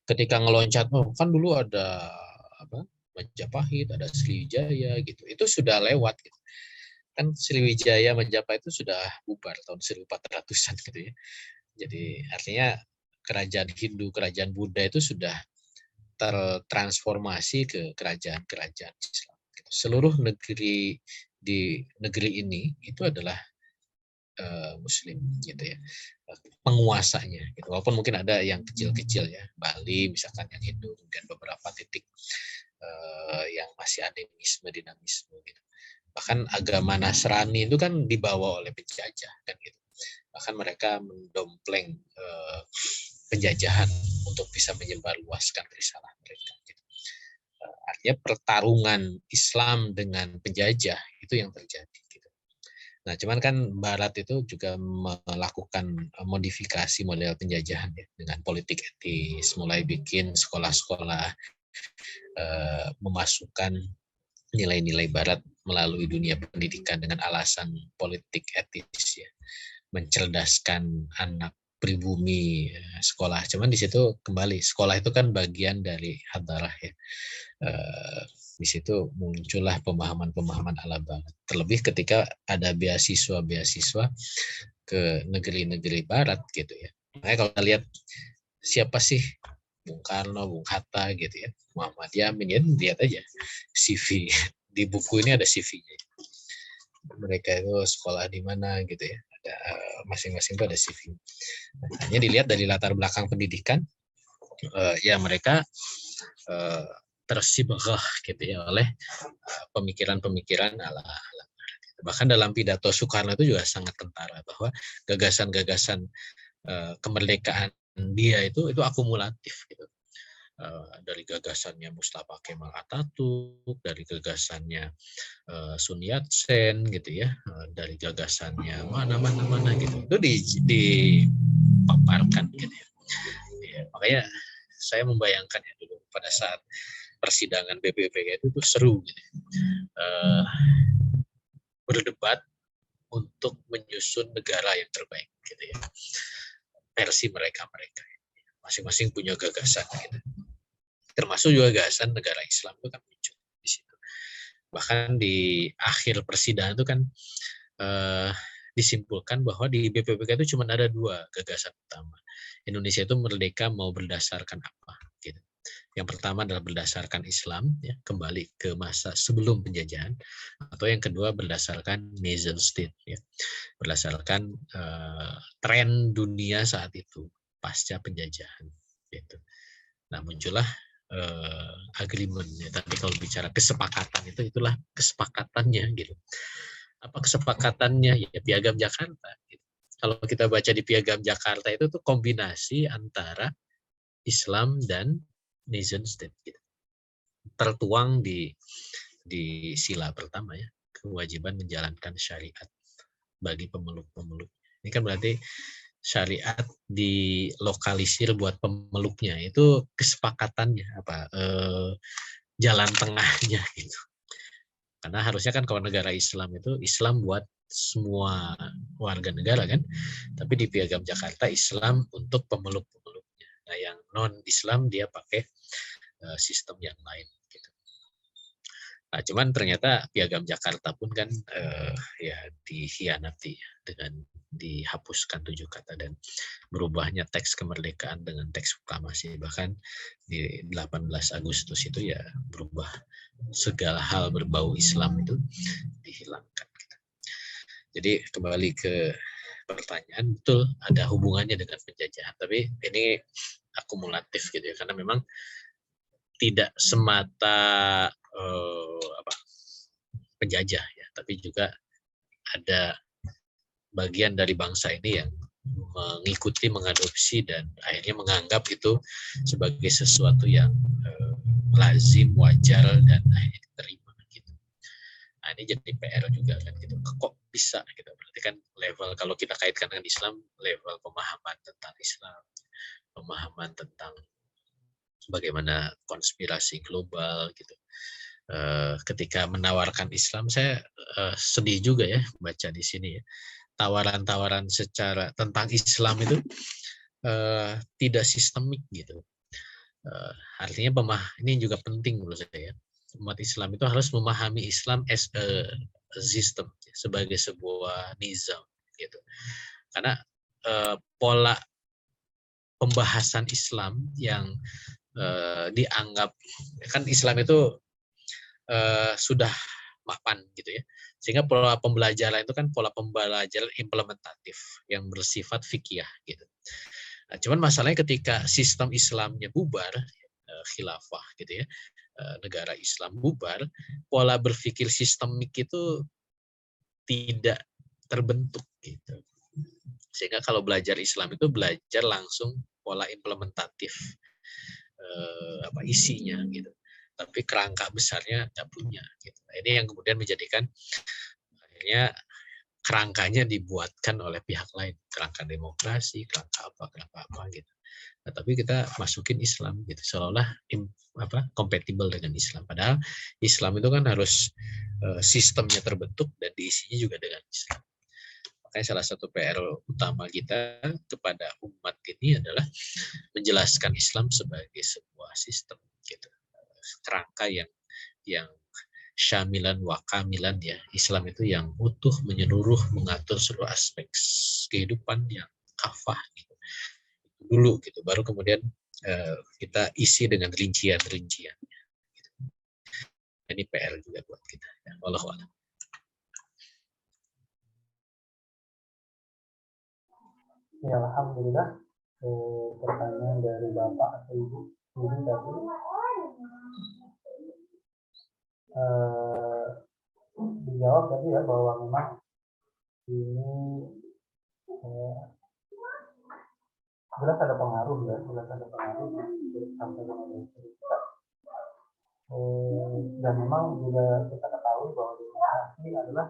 Ketika ngeloncat, kan dulu ada Majapahit, ada Sriwijaya gitu, itu sudah lewat gitu. Kan Sriwijaya, Majapahit itu sudah bubar tahun 1400-an gitu ya. Jadi artinya kerajaan Hindu, kerajaan Buddha itu sudah tertransformasi ke kerajaan-kerajaan Islam. Seluruh negeri di negeri ini itu adalah Muslim gitu ya, penguasanya gitu. Walaupun mungkin ada yang kecil-kecil ya, Bali misalkan yang Hindu, dan beberapa titik yang masih animisme, dinamisme gitu. Bahkan agama Nasrani itu kan dibawa oleh penjajah kan gitu. Bahkan mereka mendompleng penjajahan untuk bisa menyebarluaskan risalah mereka gitu. Artinya pertarungan Islam dengan penjajah itu yang terjadi gitu. Nah, cuman kan Barat itu juga melakukan modifikasi model penjajahan ya, dengan politik etis, mulai bikin sekolah-sekolah, memasukkan nilai-nilai Barat melalui dunia pendidikan dengan alasan politik etis ya, mencerdaskan anak pribumi sekolah. Cuman di situ kembali sekolah itu kan bagian dari hadarah ya. Di situ muncullah pemahaman-pemahaman ala banget. Terlebih ketika ada beasiswa-beasiswa ke negeri-negeri barat gitu ya. Makanya kalau kita lihat siapa sih Bung Karno, Bung Hatta gitu ya, Muhammad Yamin, ya lihat aja CV di buku ini ada CV-nya. Mereka itu sekolah di mana gitu ya, ada masing-masing itu ada CV. Hanya dilihat dari latar belakang pendidikan, ya mereka tersibghah gitu ya oleh pemikiran-pemikiran ala bahkan dalam pidato Soekarno itu juga sangat kentara bahwa gagasan-gagasan kemerdekaan dia itu akumulatif gitu. Dari gagasannya Mustafa Kemal Atatürk, dari gagasannya Sun Yat-sen gitu ya, dari gagasannya mana gitu, itu dipaparkan gitu ya. Ya, makanya saya membayangkan ya dulu pada saat persidangan BPUPK itu tuh seru gitu. Berdebat untuk menyusun negara yang terbaik gitu ya. Versi mereka masing-masing punya gagasan gitu. Termasuk juga gagasan negara Islam itu kan muncul di situ. Bahkan di akhir persidangan itu kan disimpulkan bahwa di BPUPK itu cuma ada 2 gagasan utama. Indonesia itu merdeka mau berdasarkan apa gitu. Yang pertama adalah berdasarkan Islam ya, kembali ke masa sebelum penjajahan, atau yang kedua berdasarkan nation state ya, berdasarkan tren dunia saat itu pasca penjajahan gitu. Nah, muncullah agreement ya. Tapi kalau bicara kesepakatan itulah kesepakatannya gitu. Apa kesepakatannya? Ya Piagam Jakarta gitu. Kalau kita baca di Piagam Jakarta itu tuh kombinasi antara Islam dan nation state gitu. Tertuang di sila pertama ya, kewajiban menjalankan syariat bagi pemeluk-pemeluk. Ini kan berarti syariat dilokalisir buat pemeluknya, itu kesepakatannya apa jalan tengahnya gitu. Karena harusnya kan kalau negara Islam itu Islam buat semua warga negara kan, tapi di Piagam Jakarta Islam untuk pemeluk-pemeluknya. Nah, yang non Islam dia pakai sistem yang lain gitu. Nah, cuman ternyata Piagam Jakarta pun kan ya dikhianati dengan dihapuskan 7 kata dan berubahnya teks kemerdekaan dengan teks proklamasi. Bahkan di 18 Agustus itu ya berubah, segala hal berbau Islam itu dihilangkan. Jadi kembali ke pertanyaan, betul ada hubungannya dengan penjajahan, tapi ini akumulatif gitu ya, karena memang tidak semata penjajah ya, tapi juga ada bagian dari bangsa ini yang mengikuti, mengadopsi, dan akhirnya menganggap itu sebagai sesuatu yang lazim, wajar, dan akhirnya diterima gitu. Nah, ini jadi PR juga kan gitu. Kok bisa gitu? Berarti kan level, kalau kita kaitkan dengan Islam, level pemahaman tentang Islam, pemahaman tentang bagaimana konspirasi global gitu. Ketika menawarkan Islam, saya sedih juga ya baca di sini ya. Tawaran-tawaran secara tentang Islam itu tidak sistemik gitu. Artinya ini juga penting menurut saya. Umat Islam itu harus memahami Islam as a system, sebagai sebuah nizam gitu. Karena pola pembahasan Islam yang dianggap kan Islam itu sudah mapan gitu ya, sehingga pola pembelajaran itu kan pola pembelajaran implementatif yang bersifat fikih gitu. Nah, cuman masalahnya ketika sistem Islamnya bubar, khilafah gitu ya, negara Islam bubar, pola berpikir sistemik itu tidak terbentuk gitu. Sehingga kalau belajar Islam itu belajar langsung pola implementatif isinya gitu. Tapi kerangka besarnya nggak punya. Gitu. Ini yang kemudian menjadikan akhirnya kerangkanya dibuatkan oleh pihak lain, kerangka demokrasi, kerangka apa gitu. Nah, tapi kita masukin Islam gitu, seolah kompatibel dengan Islam. Padahal Islam itu kan harus sistemnya terbentuk dan diisinya juga dengan Islam. Makanya salah satu PR utama kita kepada umat ini adalah menjelaskan Islam sebagai sebuah sistem, gitu, kerangka yang syamilan wa kamilan, ya. Islam itu yang utuh, menyeluruh, mengatur seluruh aspek kehidupan yang kafah, gitu. Dulu, gitu. Baru kemudian kita isi dengan rincian-rincian. Gitu. Ini PR juga buat kita. Ya. Wallahu a'lam. Ya, alhamdulillah. Pertanyaan dari Bapak atau Ibu ini tadi dijawab tadi ya, bahwa memang ini jelas ada pengaruh ya, sampai dengan kita. Dan memang juga kita ketahui bahwa demokrasi adalah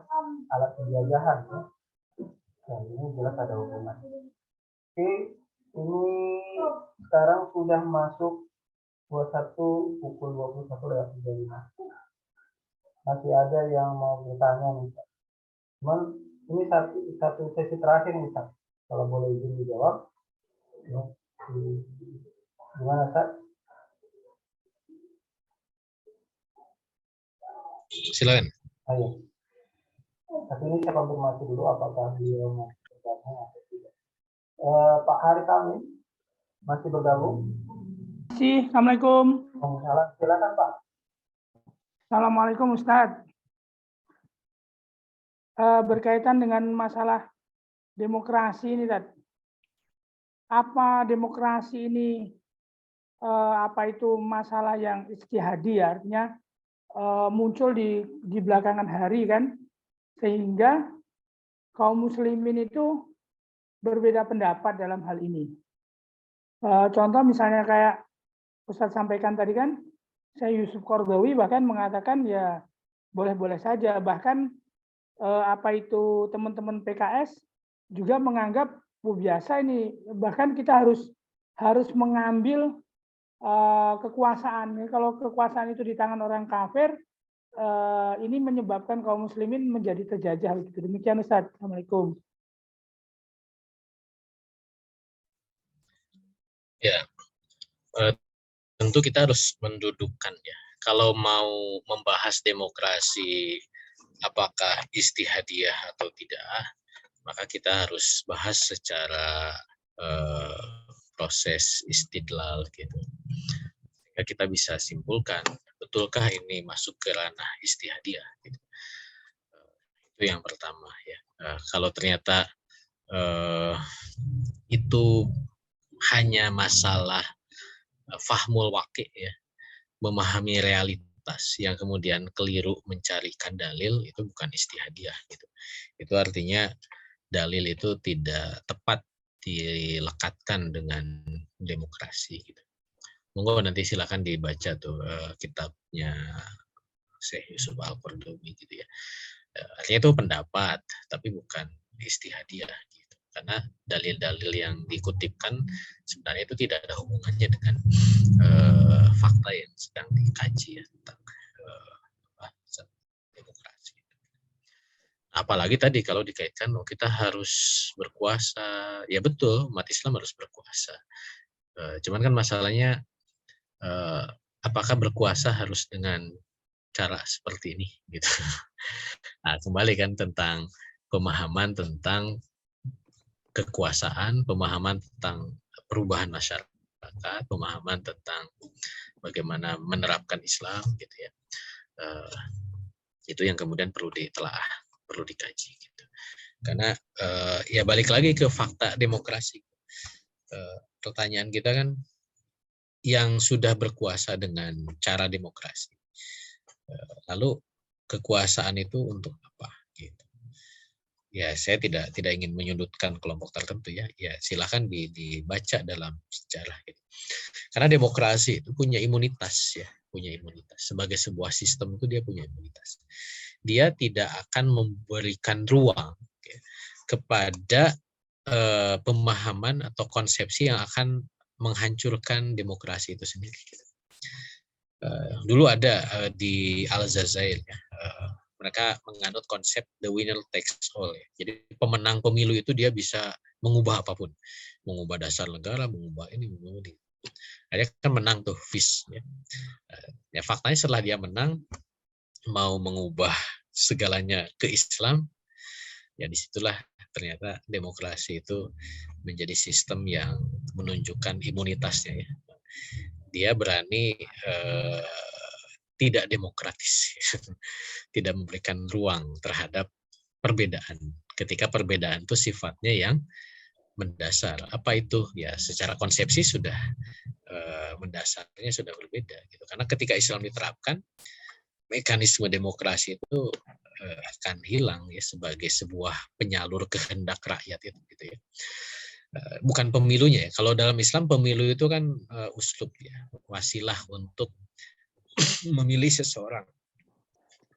alat penjajahan ya. Dan ini jelas ada hubungan. Oke, ini sekarang sudah masuk 21 pukul 21:35. Masih ada yang mau bertanya nih, Pak. Cuman ini satu sesi terakhir nih, Pak. Kalau boleh izin dijawab. Gimana, Pak? Silakan. Ayo. Tapi ini saya konfirmasi dulu apakah dia mau bergabung atau tidak. Pak Hari Kami masih bergabung? Assalamualaikum. Silakan, Pak. Assalamualaikum Ustadz. Berkaitan dengan masalah demokrasi ini, Ustadz. Apa demokrasi ini, apa itu masalah yang ijtihadi, artinya muncul di belakangan hari kan, sehingga kaum muslimin itu berbeda pendapat dalam hal ini. Contoh misalnya kayak Ustadz sampaikan tadi kan, saya Yusuf Qaradawi bahkan mengatakan ya boleh-boleh saja, bahkan apa itu teman-teman PKS juga menganggap biasa ini, bahkan kita harus mengambil kekuasaan. Kalau kekuasaan itu di tangan orang kafir, ini menyebabkan kaum muslimin menjadi terjajah. Demikian Ustadz. Assalamualaikum. Ya, tentu kita harus mendudukkan ya. Kalau mau membahas demokrasi apakah istihadiyah atau tidak, maka kita harus bahas secara proses istidlal gitu. Sehingga kita bisa simpulkan betulkah ini masuk ke ranah istihadiyah gitu. Itu yang pertama ya. Kalau ternyata itu hanya masalah fahmul waqi ya, memahami realitas yang kemudian keliru mencarikan dalil, itu bukan istihadiyah gitu. Itu artinya dalil itu tidak tepat dilekatkan dengan demokrasi gitu. Monggo nanti silakan dibaca tuh kitabnya Syekh Yusuf Al-Qaradawi gitu ya. Artinya itu pendapat tapi bukan istihadiyah gitu. Karena dalil-dalil yang dikutipkan sebenarnya itu tidak ada hubungannya dengan fakta yang sedang dikaji ya, tentang demokrasi. Apalagi tadi kalau dikaitkan kita harus berkuasa, ya betul umat Islam harus berkuasa. Cuman kan masalahnya apakah berkuasa harus dengan cara seperti ini gitu. Nah, kembali kan tentang pemahaman tentang kekuasaan, pemahaman tentang perubahan masyarakat, pemahaman tentang bagaimana menerapkan Islam gitu ya. Itu yang kemudian perlu ditelaah, perlu dikaji gitu. Karena ya balik lagi ke fakta demokrasi. Pertanyaan kita kan yang sudah berkuasa dengan cara demokrasi. Lalu kekuasaan itu untuk apa gitu. Ya, saya tidak ingin menyudutkan kelompok tertentu ya. Ya, silakan dibaca dalam sejarah gitu. Karena demokrasi itu punya imunitas ya, punya imunitas. Sebagai sebuah sistem itu dia punya imunitas. Dia tidak akan memberikan ruang ya, kepada pemahaman atau konsepsi yang akan menghancurkan demokrasi itu sendiri. Dulu ada di Aljazair ya, mereka menganut konsep the winner takes all. Ya. Jadi pemenang pemilu itu dia bisa mengubah apapun, mengubah dasar negara, mengubah ini, mengubah ini. Dia kan menang tuh, vis. Ya. Ya faktanya setelah dia menang, mau mengubah segalanya ke Islam, ya disitulah ternyata demokrasi itu menjadi sistem yang menunjukkan imunitasnya. Ya. Dia berani tidak demokratis, tidak memberikan ruang terhadap perbedaan. Ketika perbedaan itu sifatnya yang mendasar. Apa itu? Ya secara konsepsi sudah mendasarnya sudah berbeda. Gitu. Karena ketika Islam diterapkan, mekanisme demokrasi itu akan hilang ya sebagai sebuah penyalur kehendak rakyat itu. Gitu ya. Bukan pemilunya ya. Kalau dalam Islam pemilu itu kan uslub ya, wasilah untuk memilih seseorang,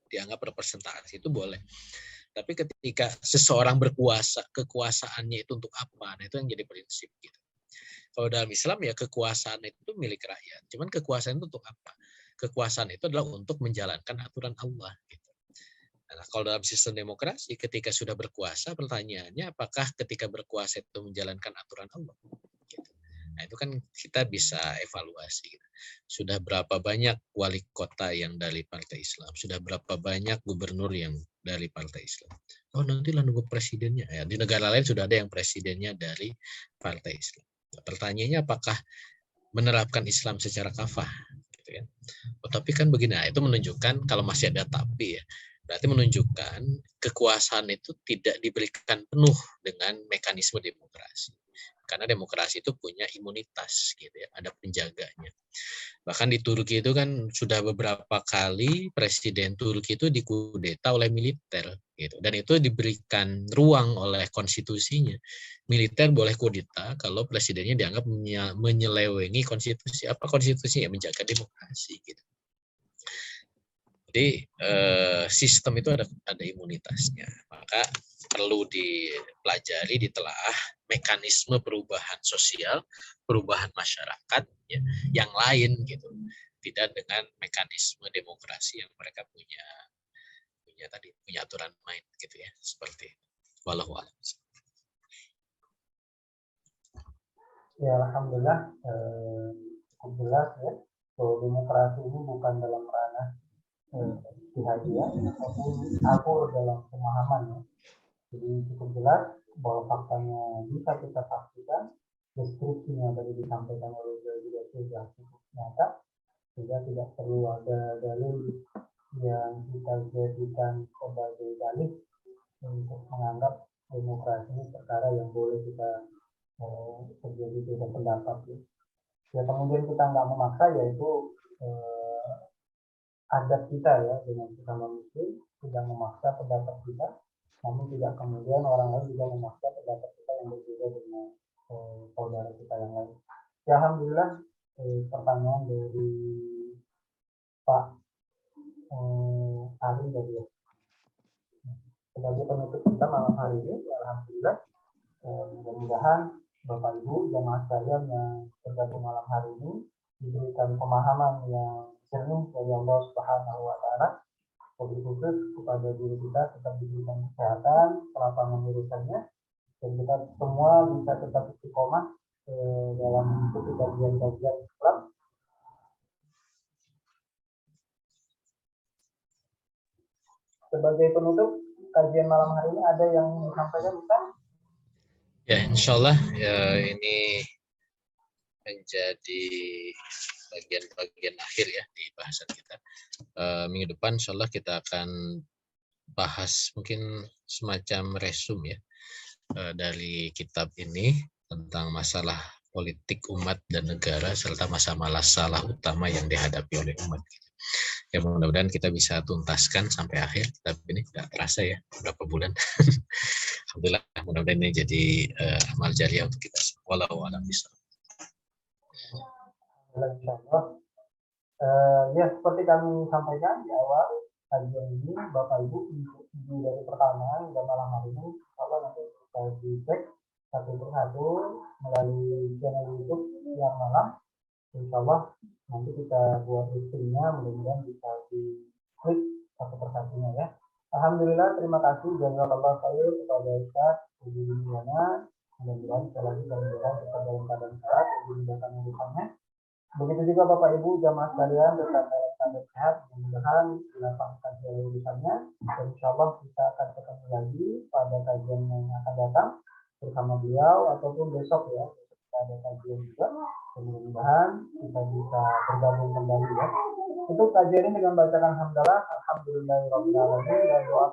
dianggap representasi itu boleh. Tapi ketika seseorang berkuasa, kekuasaannya itu untuk apa? Nah, itu yang jadi prinsip. Gitu. Kalau dalam Islam ya kekuasaan itu milik rakyat. Cuman kekuasaan itu untuk apa? Kekuasaan itu adalah untuk menjalankan aturan Allah. Gitu. Nah, kalau dalam sistem demokrasi, ketika sudah berkuasa, pertanyaannya apakah ketika berkuasa itu menjalankan aturan Allah? Gitu. Nah, itu kan kita bisa evaluasi. Sudah berapa banyak wali kota yang dari partai Islam? Sudah berapa banyak gubernur yang dari partai Islam? Oh, nantilah nunggu presidennya. Ya, di negara lain sudah ada yang presidennya dari partai Islam. Nah, pertanyaannya apakah menerapkan Islam secara kafah? Gitu ya. Oh, tapi kan begini, nah, itu menunjukkan kalau masih ada tapi ya, berarti menunjukkan kekuasaan itu tidak diberikan penuh dengan mekanisme demokrasi. Karena demokrasi itu punya imunitas gitu ya, ada penjaganya. Bahkan di Turki itu kan sudah beberapa kali presiden Turki itu dikudeta oleh militer gitu. Dan itu diberikan ruang oleh konstitusinya. Militer boleh kudeta kalau presidennya dianggap menyelewengi konstitusi. Apa konstitusi? Ya menjaga demokrasi gitu. Jadi sistem itu ada imunitasnya. Maka perlu dipelajari, ditelaah mekanisme perubahan sosial, perubahan masyarakat ya, yang lain gitu. Tidak dengan mekanisme demokrasi yang mereka punya aturan main gitu ya, seperti itu. Wallahu a'lam. Ya, alhamdulillah cukup jelas ya bahwa demokrasi ini bukan dalam ranah hadiah ataupun akur dalam pemahaman ya. Jadi cukup jelas bahwa faktanya bisa kita saksikan, deskripsinya tadi disampaikan oleh Beliau sudah cukup nyata, sehingga tidak perlu ada dalil yang kita jadikan sebagai dalil untuk menganggap demokrasi ini perkara yang boleh kita terjadi beda pendapat ya. Ya kemudian kita nggak memaksa, yaitu adat kita ya dengan sesama muslim, tidak memaksa pendapat kita, namun tidak kemudian orang lain juga memaksa pendapat kita yang berbeda dengan saudara kita yang lain. Ya alhamdulillah pertanyaan dari Pak Ali tadi ya. Sebagai penutup kita malam hari ini, alhamdulillah mudah-mudahan Bapak Ibu jamaah sekalian yang tergabung malam hari ini diberikan pemahaman yang jernih dari Allah Subhanahu wa taala. Lebih khusus kepada diri kita tetap diberikan kesehatan, kelapangan urusannya, dan kita semua bisa tetap istiqomah dalam mengikuti kajian-kajian Islam. Sebagai penutup kajian malam hari ini, ada yang disampaikan Ustaz? Ya, insya Allah ya, ini menjadi bagian akhir ya di bahasan kita. Minggu depan insya Allah kita akan bahas mungkin semacam resume ya dari kitab ini tentang masalah politik umat dan negara serta masalah utama yang dihadapi oleh umat. Ya mudah-mudahan kita bisa tuntaskan sampai akhir kitab ini. Tidak terasa ya berapa bulan. Alhamdulillah, mudah-mudahan ini jadi amal jariah untuk kita semua. Wallahu a'lam bishawab. Ya seperti kami sampaikan di awal kajian ini, Bapak Ibu dari pertama hingga malam hari ini, kalau nanti bisa dicek satu persatu melalui channel YouTube yang malam. Insya Allah nanti kita buat listingnya, mudah-mudahan bisa diklik satu persatunya ya. Alhamdulillah, terima kasih jazakallah khair kepada Ustaz Ibu Diana. Mudah-mudahan sekali lagi kalian tetap dalam keadaan sehat, dimudahkan urusannya. Begitu juga Bapak Ibu jamaah sekalian tetap dalam keadaan sehat, mudah-mudahan dilaksanakan urusannya. Dan insya Allah kita akan ketemu lagi pada kajian yang akan datang bersama beliau ataupun besok ya. Kita ada kajian juga. Mudah-mudahan kita bisa bergabung kembali ya. Untuk kajian ini dengan bacakan hamdalah, alhamdulillahirobbilalamin dan doa